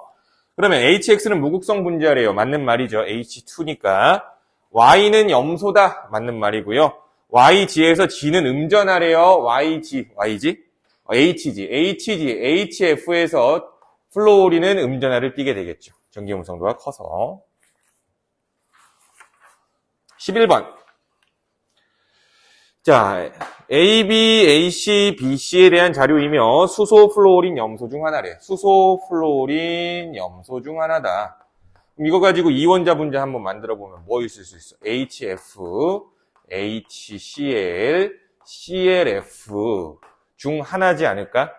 그러면 HX는 무극성 분자래요. 맞는 말이죠. H2니까. Y는 염소다. 맞는 말이고요. YG에서 G는 음전하래요. YG. HF에서 플루오린은 음전하를 띠게 되겠죠. 전기음성도가 커서. 11번. 자, AB, AC, BC에 대한 자료이며 수소, 플루오린, 염소 중 하나래. 수소, 플루오린, 염소 중 하나다. 그럼 이거 가지고 이원자 분자 한번 만들어 보면 뭐 있을 수 있어? HF, HCl, CLF 중 하나지 않을까?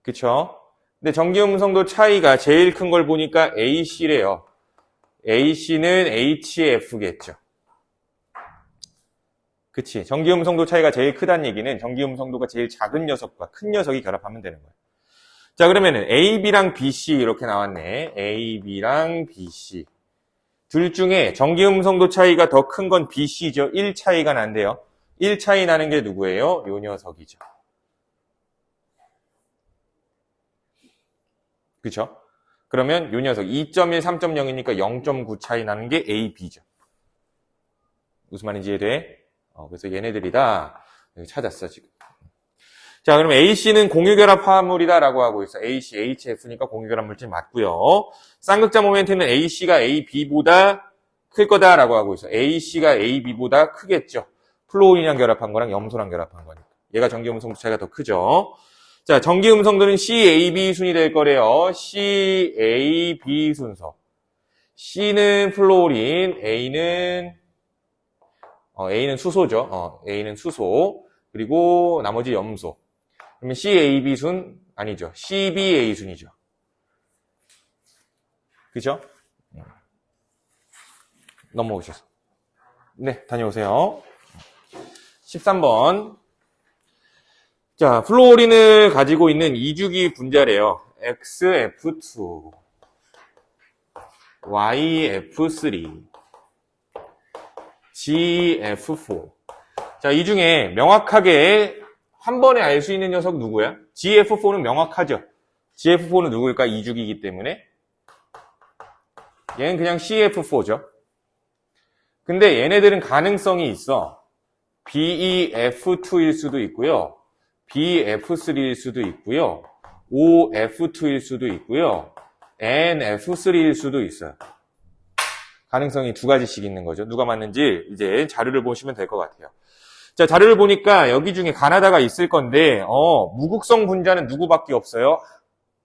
그쵸? 근데 전기음성도 차이가 제일 큰 걸 보니까 AC래요. AC는 HF겠죠. 그치. 전기음성도 차이가 제일 크다는 얘기는 전기음성도가 제일 작은 녀석과 큰 녀석이 결합하면 되는 거야. 자, 그러면은 AB랑 BC 이렇게 나왔네. AB랑 BC. 둘 중에 전기음성도 차이가 더 큰 건 BC죠. 1 차이가 난대요. 1 차이 나는 게 누구예요? 요 녀석이죠. 그쵸? 그러면 요 녀석 2.1, 3.0이니까 0.9 차이 나는 게 A, B죠. 무슨 말인지 이해돼? 그래서 얘네들이다. 여기 찾았어, 지금. 자, 그럼 AC는 공유결합 화합물이다라고 하고 있어. AC, HF니까 공유결합 물질 맞고요. 쌍극자 모멘트는 AC가 AB보다 클 거다라고 하고 있어. AC가 AB보다 크겠죠. 플루오린이랑 결합한 거랑 염소랑 결합한 거니까. 얘가 전기음성도 차이가 더 크죠. 자, 전기 음성들은 CAB 순이 될 거래요. CAB 순서. C는 플로린, A는 수소죠. A는 수소. 그리고 나머지 염소. 그러면 CAB 순 아니죠. CBA 순이죠. 그죠? 넘어오셔서. 네, 다녀오세요. 13번. 자, 플로린을 가지고 있는 이주기 분자래요. XF2, YF3, GF4. 자, 이 중에 명확하게 한 번에 알 수 있는 녀석 누구야? GF4는 명확하죠. GF4는 누구일까? 이주기이기 때문에. 얘는 그냥 CF4죠. 근데 얘네들은 가능성이 있어. BEF2일 수도 있고요. BF3일 수도 있고요. OF2일 수도 있고요. NF3일 수도 있어요. 가능성이 두 가지씩 있는 거죠. 누가 맞는지 이제 자료를 보시면 될 것 같아요. 자, 자료를 보니까 여기 중에 가나다가 있을 건데, 무극성 분자는 누구밖에 없어요?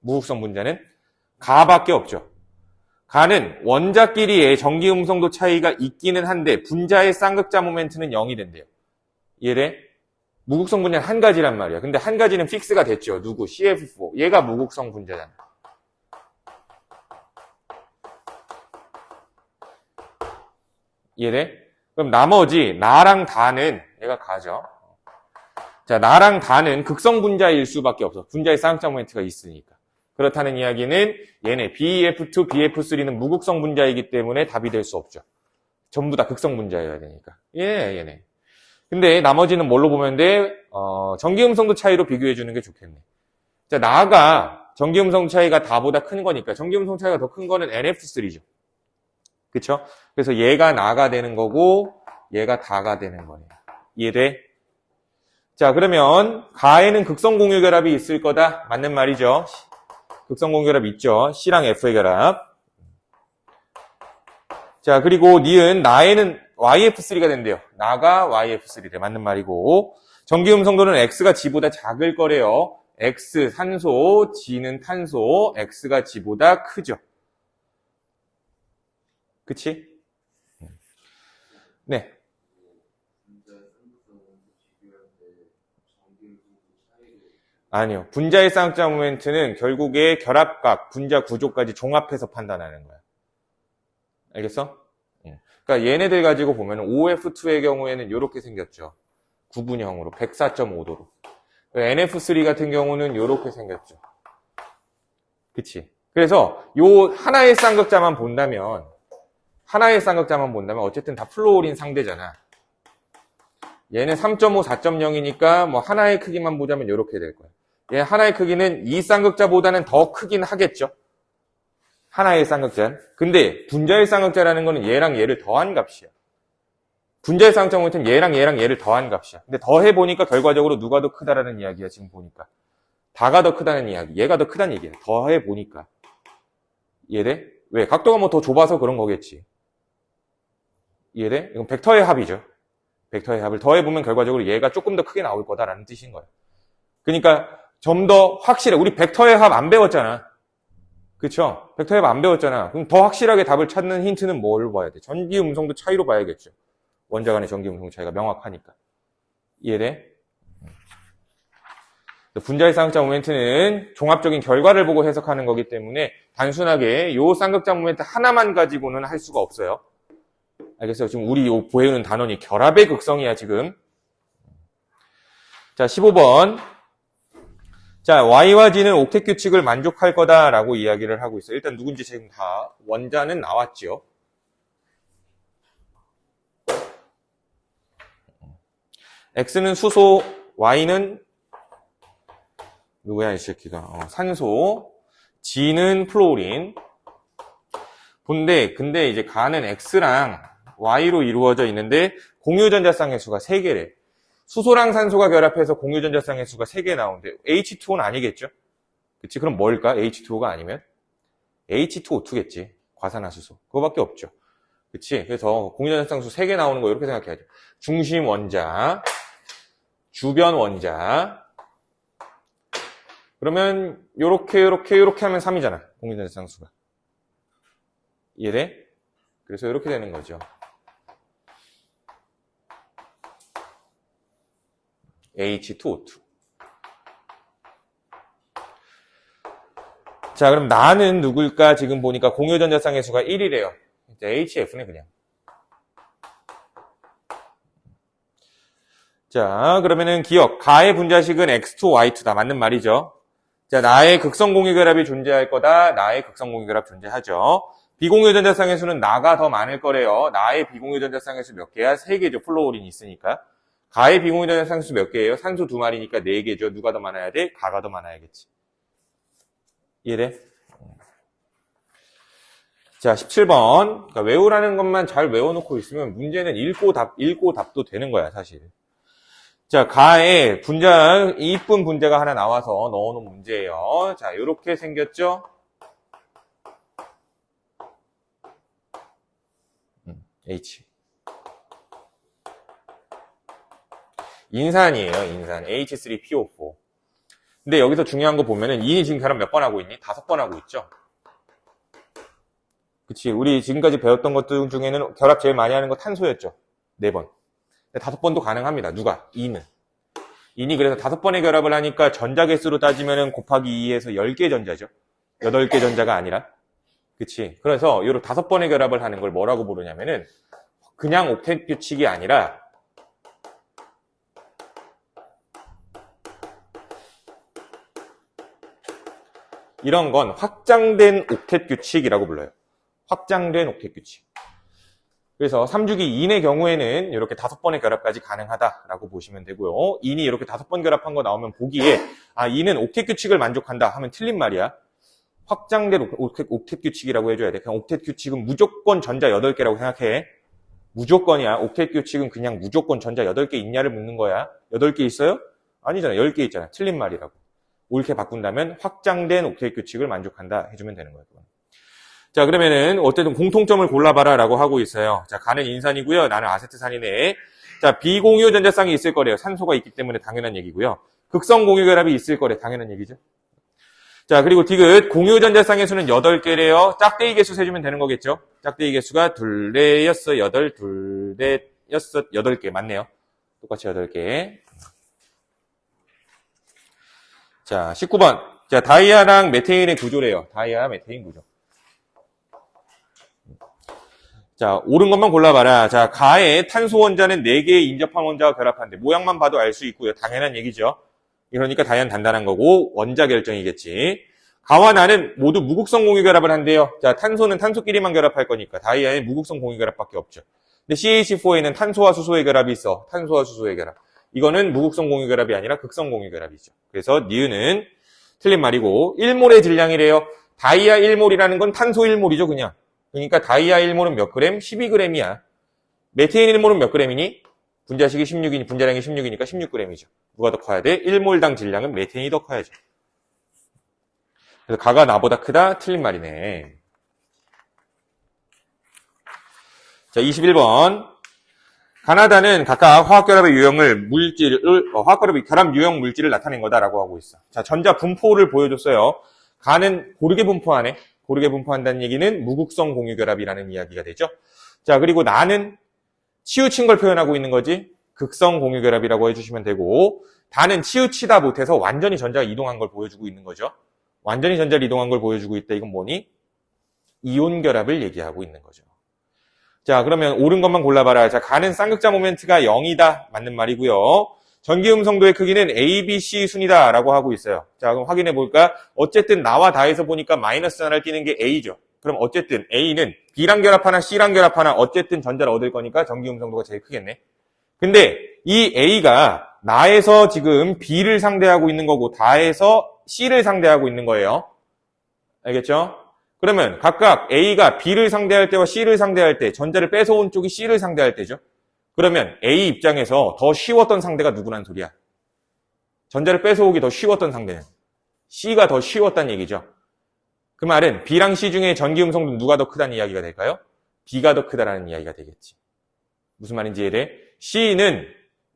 무극성 분자는 가밖에 없죠. 가는 원자끼리의 전기 음성도 차이가 있기는 한데 분자의 쌍극자 모멘트는 0이 된대요. 이해돼? 무극성 분자는 한 가지란 말이야. 근데 한 가지는 픽스가 됐죠. 누구? CF4. 얘가 무극성 분자잖아. 이해돼? 그럼 나머지 나랑 다는 얘가 가죠. 자, 나랑 다는 극성 분자일 수밖에 없어. 분자의 쌍극자 모멘트가 있으니까. 그렇다는 이야기는 얘네 BF2, BF3는 무극성 분자이기 때문에 답이 될 수 없죠. 전부 다 극성 분자여야 되니까. 얘네. 근데 나머지는 뭘로 보면 돼? 전기 음성도 차이로 비교해 주는 게 좋겠네. 자, 나가 전기 음성 차이가 다보다 큰 거니까 전기 음성 차이가 더 큰 거는 NF3죠. 그쵸? 그래서 얘가 나가 되는 거고 얘가 다가 되는 거네요. 이해돼? 자, 그러면 가에는 극성 공유 결합이 있을 거다. 맞는 말이죠. 극성 공유 결합 있죠. C랑 F의 결합. 자, 그리고 니은 나에는 YF3가 된대요. 나가 YF3래. 맞는 말이고. 전기 음성도는 X가 G보다 작을 거래요. X 산소, G는 탄소, X가 G보다 크죠. 그치? 네. 아니요. 분자의 쌍극자 모멘트는 결국에 결합각, 분자 구조까지 종합해서 판단하는 거야. 알겠어? 그러니까 얘네들 가지고 보면 OF2의 경우에는 이렇게 생겼죠. 구분형으로 104.5도로. NF3 같은 경우는 이렇게 생겼죠. 그치? 그래서 요 하나의 쌍극자만 본다면 어쨌든 다 플로린 상대잖아. 얘는 3.5, 4.0이니까 뭐 하나의 크기만 보자면 이렇게 될 거야. 얘 하나의 크기는 이 쌍극자보다는 더 크긴 하겠죠. 하나의 쌍극자. 근데 분자의 쌍극자라는 거는 얘랑 얘를 더한 값이야. 분자의 쌍극자 모멘트는 얘랑 얘를 더한 값이야. 근데 더해보니까 결과적으로 누가 더 크다라는 이야기야, 지금 보니까. 다가 더 크다는 이야기. 얘가 더 크다는 얘기야. 더해보니까. 이해돼? 왜? 각도가 뭐 더 좁아서 그런 거겠지. 이해돼? 이건 벡터의 합이죠. 벡터의 합을 더해보면 결과적으로 얘가 조금 더 크게 나올 거다라는 뜻인 거야. 그러니까 좀 더 확실해. 우리 벡터의 합 안 배웠잖아. 그쵸? 벡터의 합 안 배웠잖아. 그럼 더 확실하게 답을 찾는 힌트는 뭘 봐야 돼? 전기 음성도 차이로 봐야겠죠. 원자 간의 전기 음성 차이가 명확하니까. 이해돼? 분자의 쌍극자 모멘트는 종합적인 결과를 보고 해석하는 거기 때문에 단순하게 요 쌍극자 모멘트 하나만 가지고는 할 수가 없어요. 알겠어요? 지금 우리 요 보여주는 단원이 결합의 극성이야, 지금. 자, 15번. 자, Y와 G는 옥텟 규칙을 만족할 거다라고 이야기를 하고 있어요. 일단 누군지 지금 다 원자는 나왔죠. X는 수소, Y는 누구야, 이 새끼가? 산소, G는 플로린. 근데 이제 가는 X랑 Y로 이루어져 있는데 공유전자쌍의 수가 3개래. 수소랑 산소가 결합해서 공유전자쌍의 수가 3개 나오는데 H2O는 아니겠죠? 그치? 그럼 뭘까? H2O가 아니면? H2O2겠지. 과산화수소. 그거밖에 없죠. 그치? 그래서 공유전자쌍 수 3개 나오는 거 이렇게 생각해야죠. 중심 원자, 주변 원자, 그러면 요렇게 하면 3이잖아. 공유전자 쌍수가. 이해돼? 그래서 이렇게 되는 거죠. H2O2. 자, 그럼 나는 누굴까? 지금 보니까 공유전자 쌍의 수가 1이래요. HF네, 그냥. 자, 그러면은 기억. 가의 분자식은 X2, Y2다. 맞는 말이죠. 자, 나의 극성 공유결합이 존재할 거다. 나의 극성 공유결합 존재하죠. 비공유전자 쌍의 수는 나가 더 많을 거래요. 나의 비공유전자 쌍의 수 몇 개야? 3개죠. 플로우린이 있으니까. 가의 비공유전자 쌍의 수 몇 개예요? 산소 2마리니까 4개죠. 누가 더 많아야 돼? 가가 더 많아야겠지. 이해돼? 자, 17번. 그러니까 외우라는 것만 잘 외워놓고 있으면 문제는 읽고 답도 되는 거야, 사실. 자, 가에 분자, 이쁜 분자가 하나 나와서 넣어놓은 문제예요. 자, 요렇게 생겼죠? H. 인산이에요, 인산. H3PO4. 근데 여기서 중요한 거 보면은 인이 지금 결합 몇 번 하고 있니? 5번 하고 있죠? 그치. 우리 지금까지 배웠던 것들 중에는 결합 제일 많이 하는 거 탄소였죠? 4번. 근데 5번도 가능합니다. 누가? 인은. 인이 그래서 5번의 결합을 하니까 전자 개수로 따지면은 곱하기 2에서 10개 전자죠. 8개 전자가 아니라. 그치. 그래서 요런 5번의 결합을 하는 걸 뭐라고 부르냐면은 그냥 옥텟 규칙이 아니라 이런 건 확장된 옥텟 규칙이라고 불러요. 확장된 옥텟 규칙. 그래서 3주기 인의 경우에는 이렇게 5번의 결합까지 가능하다라고 보시면 되고요. 인이 이렇게 5번 결합한 거 나오면 보기에 아, 인은 옥텟 규칙을 만족한다 하면 틀린 말이야. 확장된 옥텟 규칙이라고 해줘야 돼. 그냥 옥텟 규칙은 무조건 전자 8개라고 생각해. 무조건이야. 옥텟 규칙은 그냥 무조건 전자 8개 있냐를 묻는 거야. 8개 있어요? 아니잖아. 10개 있잖아. 틀린 말이라고. 옳게 바꾼다면 확장된 옥텟 규칙을 만족한다 해주면 되는 거예요. 자, 그러면은 어쨌든 공통점을 골라봐라 라고 하고 있어요. 자, 가는 인산이고요. 나는 아세트산이네. 자, 비공유 전자쌍이 있을 거래요. 산소가 있기 때문에 당연한 얘기고요. 극성 공유 결합이 있을 거래. 당연한 얘기죠. 자, 그리고 디귿 공유 전자쌍의 수는 8개래요. 짝대기 개수 세주면 되는 거겠죠. 짝대기 개수가 2, 4, 6, 8, 2, 4, 6, 8개 맞네요. 똑같이 8개. 자, 19번. 자, 다이아랑 메테인의 구조래요. 다이아, 메테인 구조. 자, 옳은 것만 골라봐라. 자, 가의 탄소 원자는 4개의 인접한 원자와 결합하는데 모양만 봐도 알 수 있고요. 당연한 얘기죠. 그러니까 다이아는 단단한 거고 원자 결정이겠지. 가와 나는 모두 무극성 공유 결합을 한대요. 자, 탄소는 탄소끼리만 결합할 거니까 다이아에 무극성 공유 결합밖에 없죠. 근데 CH4에는 탄소와 수소의 결합이 있어. 탄소와 수소의 결합. 이거는 무극성 공유 결합이 아니라 극성 공유 결합이죠. 그래서 니은은 틀린 말이고 1몰의 질량이래요. 다이아 1몰이라는 건 탄소 1몰이죠, 그냥. 그러니까 다이아 1몰은 몇 그램? 12g이야. 메테인 1몰은 몇 그램이니? 분자량이 16이니까 16g이죠. 누가 더 커야 돼? 1몰당 질량은 메테인이 더 커야죠. 그래서 가가 나보다 크다? 틀린 말이네. 자, 21번. 가나다는 각각 화학결합의 유형을 화학결합의 결합 유형 물질을 나타낸 거다라고 하고 있어. 자, 전자 분포를 보여줬어요. 가는 고르게 분포하네. 고르게 분포한다는 얘기는 무극성 공유결합이라는 이야기가 되죠. 자, 그리고 나는 치우친 걸 표현하고 있는 거지. 극성 공유결합이라고 해주시면 되고, 다는 치우치다 못해서 완전히 전자가 이동한 걸 보여주고 있는 거죠. 완전히 전자를 이동한 걸 보여주고 있다. 이건 뭐니? 이온 결합을 얘기하고 있는 거죠. 자, 그러면 옳은 것만 골라봐라. 자, 가는 쌍극자 모멘트가 0이다. 맞는 말이고요. 전기음성도의 크기는 A, B, C 순이다 라고 하고 있어요. 자, 그럼 확인해 볼까? 어쨌든 나와 다에서 보니까 마이너스 하나를 띄는 게 A죠. 그럼 어쨌든 A는 B랑 결합하나 C랑 결합하나 어쨌든 전자를 얻을 거니까 전기음성도가 제일 크겠네. 근데 이 A가 나에서 지금 B를 상대하고 있는 거고 다에서 C를 상대하고 있는 거예요. 알겠죠? 그러면 각각 A가 B를 상대할 때와 C를 상대할 때 전자를 뺏어온 쪽이 C를 상대할 때죠. 그러면 A 입장에서 더 쉬웠던 상대가 누구란 소리야? 전자를 뺏어오기 더 쉬웠던 상대는 C가 더 쉬웠다는 얘기죠. 그 말은 B랑 C 중에 전기음성도 누가 더 크다는 이야기가 될까요? B가 더 크다라는 이야기가 되겠지. 무슨 말인지 이해돼? C는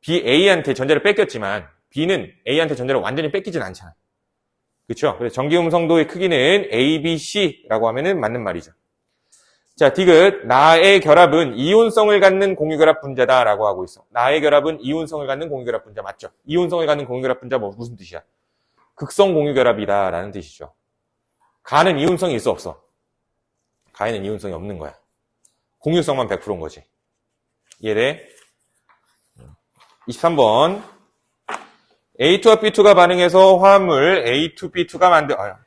A한테 전자를 뺏겼지만 B는 A한테 전자를 완전히 뺏기진 않잖아. 그렇죠? 그래서 전기음성도의 크기는 A, B, C라고 하면은 맞는 말이죠. 자, 디귿. 나의 결합은 이온성을 갖는 공유결합 분자다라고 하고 있어. 나의 결합은 이온성을 갖는 공유결합 분자 맞죠? 이온성을 갖는 공유결합 분자 무슨 뜻이야? 극성 공유결합이다라는 뜻이죠. 가는 이온성이 있어 없어? 가에는 이온성이 없는 거야. 공유성만 100%인 거지. 이해돼? 23번. A2와 B2가 반응해서 화합물 A2B2가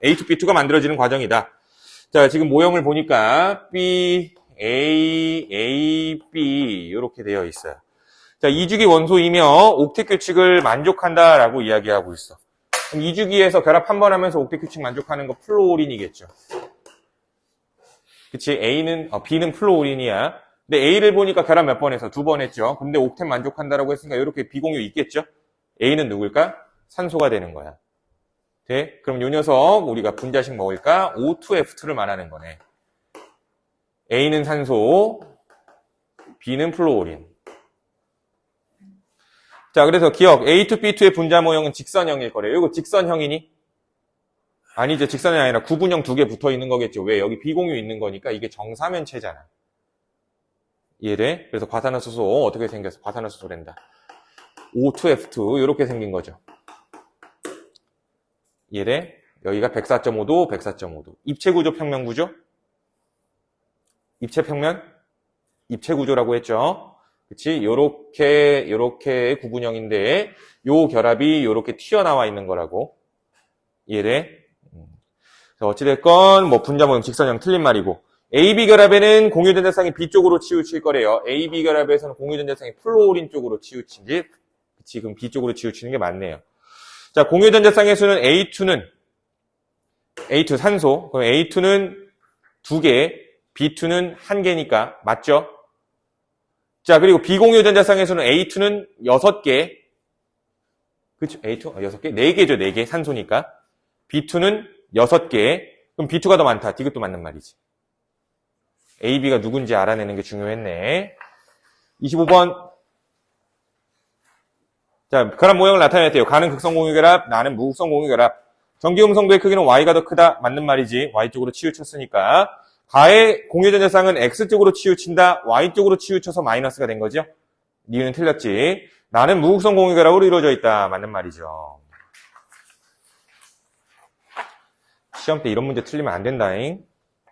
A2B2가 만들어지는 과정이다. 자, 지금 모형을 보니까 B, A, B 이렇게 되어 있어요. 자, 이주기 원소이며 옥텟 규칙을 만족한다라고 이야기하고 있어. 그럼 이주기에서 결합 한 번 하면서 옥텟 규칙 만족하는 거 플로오린이겠죠. 그치? B는 플로오린이야. 근데 A를 보니까 결합 몇 번 해서 2번 했죠. 근데 옥텟 만족한다라고 했으니까 이렇게 비공유 있겠죠? A는 누굴까? 산소가 되는 거야. 돼? 그럼 요 녀석 우리가 분자식 먹을까? O2F2를 말하는 거네. A는 산소, B는 플로오린. 자, 그래서 기억, A2B2의 분자 모형은 직선형일 거래요. 이거 직선형이니? 아니죠. 직선이 아니라 구분형 2개 붙어 있는 거겠죠. 왜? 여기 비공유 있는 거니까 이게 정사면체잖아. 이해돼? 그래서 과산화수소 어떻게 생겼어? 과산화수소랜다. O2F2 이렇게 생긴 거죠. 이해돼? 여기가 104.5도, 104.5도. 입체구조, 평면구조? 입체평면? 입체구조라고 했죠. 그치? 요렇게 구분형인데 요 결합이 요렇게 튀어나와 있는 거라고. 이해돼? 어찌됐건 분자 모형 직선형 틀린 말이고 AB 결합에는 공유전자쌍이 B 쪽으로 치우칠 거래요. AB 결합에서는 공유전자쌍이 플로오린 쪽으로 치우친지 지금 B 쪽으로 치우치는 게 맞네요. 자, 공유전자쌍의 수는 A2 산소. 그럼 A2는 2개, B2는 1개니까 맞죠? 자, 그리고 비공유전자쌍의 수는 A2는 6개. 그렇죠? A2 6개? 4개죠, 4개. 산소니까. B2는 6개. 그럼 B2가 더 많다. 디귿도 맞는 말이지. A, B가 누군지 알아내는 게 중요했네. 25번. 자, 결합 모형을 나타냈대요. 가는 극성 공유결합, 나는 무극성 공유결합. 전기음성도의 크기는 Y가 더 크다. 맞는 말이지. Y 쪽으로 치우쳤으니까. 가의 공유전자쌍은 X 쪽으로 치우친다. Y 쪽으로 치우쳐서 마이너스가 된 거죠. 니은 틀렸지. 나는 무극성 공유결합으로 이루어져 있다. 맞는 말이죠. 시험 때 이런 문제 틀리면 안 된다잉.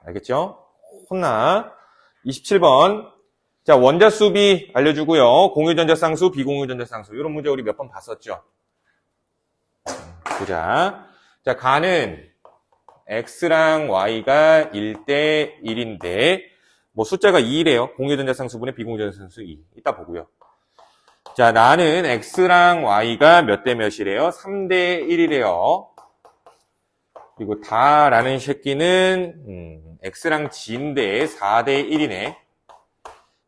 알겠죠? 혼나. 27번. 자, 원자수비 알려주고요. 공유전자쌍수, 비공유전자쌍수. 이런 문제 우리 몇 번 봤었죠? 보자. 자, 가는 X랑 Y가 1대 1인데, 숫자가 2래요. 공유전자쌍수분의 비공유전자쌍수 2. 이따 보고요. 자, 나는 X랑 Y가 몇 대 몇이래요? 3대 1이래요. 그리고 다라는 새끼는, X랑 G인데 4대 1이네.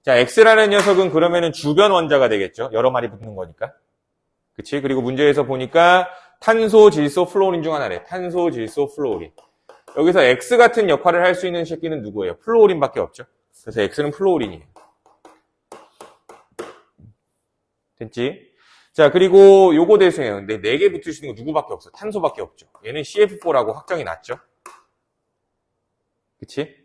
자, X라는 녀석은 그러면은 주변 원자가 되겠죠. 여러 마리 붙는 거니까. 그치? 그리고 문제에서 보니까 탄소, 질소, 플로린 중 하나래. 탄소, 질소, 플로린. 여기서 X 같은 역할을 할 수 있는 새끼는 누구예요? 플로린밖에 없죠. 그래서 X는 플로린이에요. 됐지? 자, 그리고 요거 대수해요. 근데 4개 붙을 수 있는 거 누구밖에 없어? 탄소밖에 없죠. 얘는 CF4라고 확정이 났죠. 그치?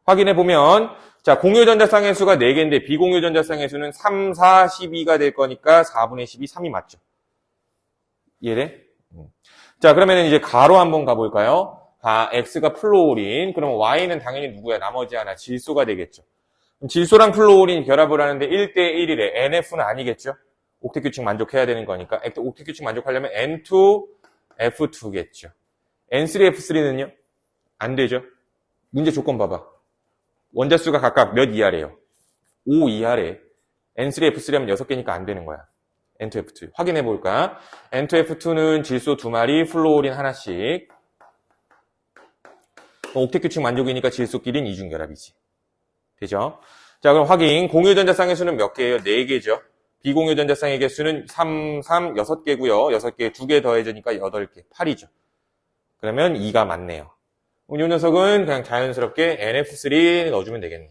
확인해 보면, 자, 공유전자쌍의 수가 4개인데 비공유전자쌍의 수는 3, 4, 12가 될 거니까 4분의 12, 3이 맞죠. 이해돼? 자, 그러면 이제 가로 한번 가볼까요? X가 플로오린. 그러면 Y는 당연히 누구야? 나머지 하나 질소가 되겠죠. 그럼 질소랑 플로오린 결합을 하는데 1대 1이래. NF는 아니겠죠? 옥텟 규칙 만족해야 되는 거니까. 옥텟 규칙 만족하려면 N2, F2겠죠. N3, F3는요? 안 되죠. 문제 조건 봐봐. 원자수가 각각 몇 이하래요? 5 이하래. N3, F3 하면 6개니까 안 되는 거야. N2, F2. 확인해 볼까? N2, F2는 질소 2마리, 플로오린 하나씩. 옥텟 규칙 만족이니까 질소끼리는 이중결합이지. 되죠? 자, 그럼 확인. 공유전자쌍의 수는 몇 개예요? 4개죠. 비공유전자쌍의 개수는 3, 3, 6개고요. 6개, 2개 더해지니까 8개, 8이죠. 그러면 2가 맞네요. 이 녀석은 그냥 자연스럽게 NF3 넣어주면 되겠네.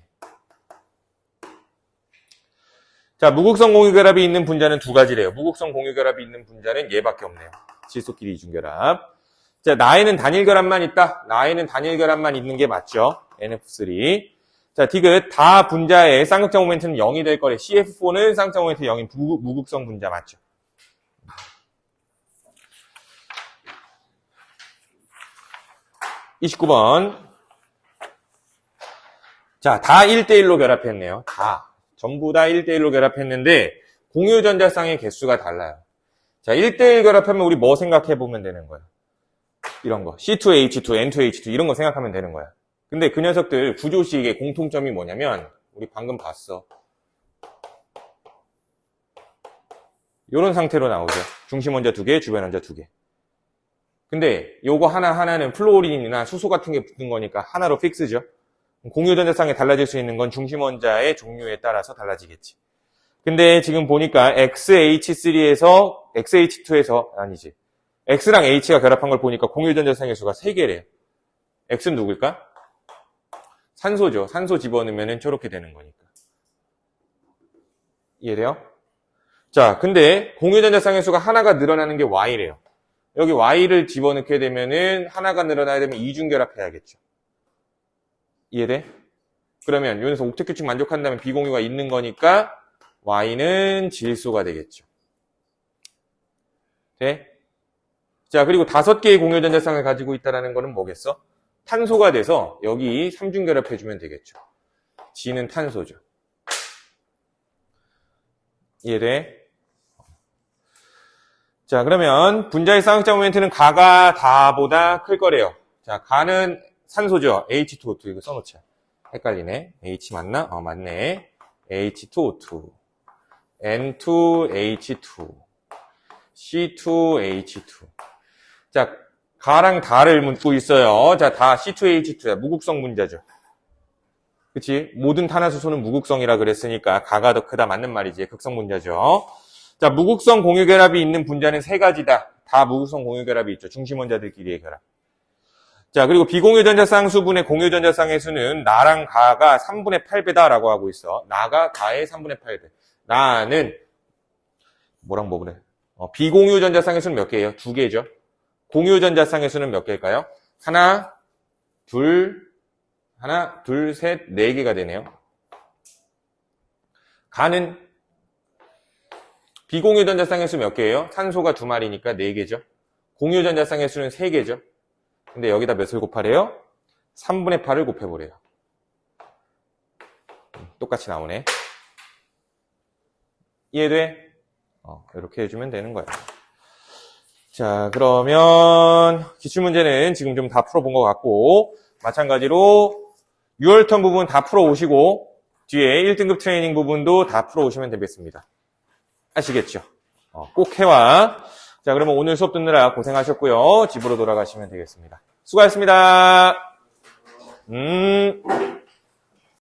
자, 무극성 공유결합이 있는 분자는 2가지래요. 무극성 공유결합이 있는 분자는 얘밖에 없네요. 질소끼리 이중결합. 자, 나에는 단일 결합만 있다. 나에는 단일 결합만 있는 게 맞죠. NF3. 자, 디귿 다 분자의 쌍극자 모멘트는 0이 될 거래. CF4는 쌍극자 모멘트 0인 무극성 분자 맞죠. 29번. 자, 다 1대1로 결합했네요. 전부 다 1대1로 결합했는데 공유전자쌍의 개수가 달라요. 자, 1대1 결합하면 우리 뭐 생각해 보면 되는 거야? 이런 거. C2H2, N2H2 이런 거 생각하면 되는 거야. 근데 그 녀석들 구조식의 공통점이 뭐냐면 우리 방금 봤어. 이런 상태로 나오죠. 중심 원자 2개, 주변 원자 2개. 근데 요거 하나하나는 플로리인이나 수소 같은 게 붙는 거니까 하나로 픽스죠. 공유전자쌍에 달라질 수 있는 건 중심 원자의 종류에 따라서 달라지겠지. 근데 지금 보니까 XH3에서 XH2에서 아니지. X랑 H가 결합한 걸 보니까 공유전자쌍의 수가 3개래요. X는 누굴까? 산소죠. 산소 집어넣으면 저렇게 되는 거니까. 이해돼요? 자, 근데 공유전자쌍의 수가 하나가 늘어나는 게 Y래요. 여기 Y를 집어넣게 되면은 하나가 늘어나야 되면 이중결합해야겠죠. 이해돼? 그러면 여기서 옥텟 규칙 만족한다면 비공유가 있는 거니까 Y는 질소가 되겠죠. 돼? 자, 그리고 5개의 공유전자쌍을 가지고 있다는 거는 뭐겠어? 탄소가 돼서 여기 3중 결합해주면 되겠죠. G는 탄소죠. 이해돼? 자, 그러면 분자의 쌍극자 모멘트는 가가 다보다 클 거래요. 자, 가는 산소죠. H2O2 이거 써놓자. 헷갈리네. H 맞나? 맞네. H2O2 N2H2 C2H2 자, 가랑 다를 묻고 있어요. 자, 다 C2H2야. 무극성 분자죠. 그치? 모든 탄화수소는 무극성이라 그랬으니까 가가 더 크다 맞는 말이지. 극성 분자죠. 자, 무극성 공유결합이 있는 분자는 3가지다. 다 무극성 공유결합이 있죠. 중심 원자들끼리의 결합. 자, 그리고 비공유전자쌍 수분의 공유전자쌍의 수는 나랑 가가 3분의 8배다라고 하고 있어. 나가 가의 3분의 8배. 나는 뭐랑 뭐 그래? 비공유전자쌍의 수는 몇 개예요? 2개죠. 공유전자쌍의 수는 몇 개일까요? 하나, 둘, 셋, 4개가 되네요. 가는 비공유전자쌍의 수 몇 개예요? 산소가 2마리니까 4개죠. 공유전자쌍의 수는 3개죠. 근데 여기다 몇을 곱하래요? 3분의 8을 곱해보래요. 똑같이 나오네. 이해돼? 이렇게 해주면 되는 거야. 자, 그러면 기출문제는 지금 좀 다 풀어본 것 같고 마찬가지로 6월턴 부분 다 풀어오시고 뒤에 1등급 트레이닝 부분도 다 풀어오시면 되겠습니다. 아시겠죠? 꼭 해와. 자, 그러면 오늘 수업 듣느라 고생하셨고요. 집으로 돌아가시면 되겠습니다. 수고하셨습니다.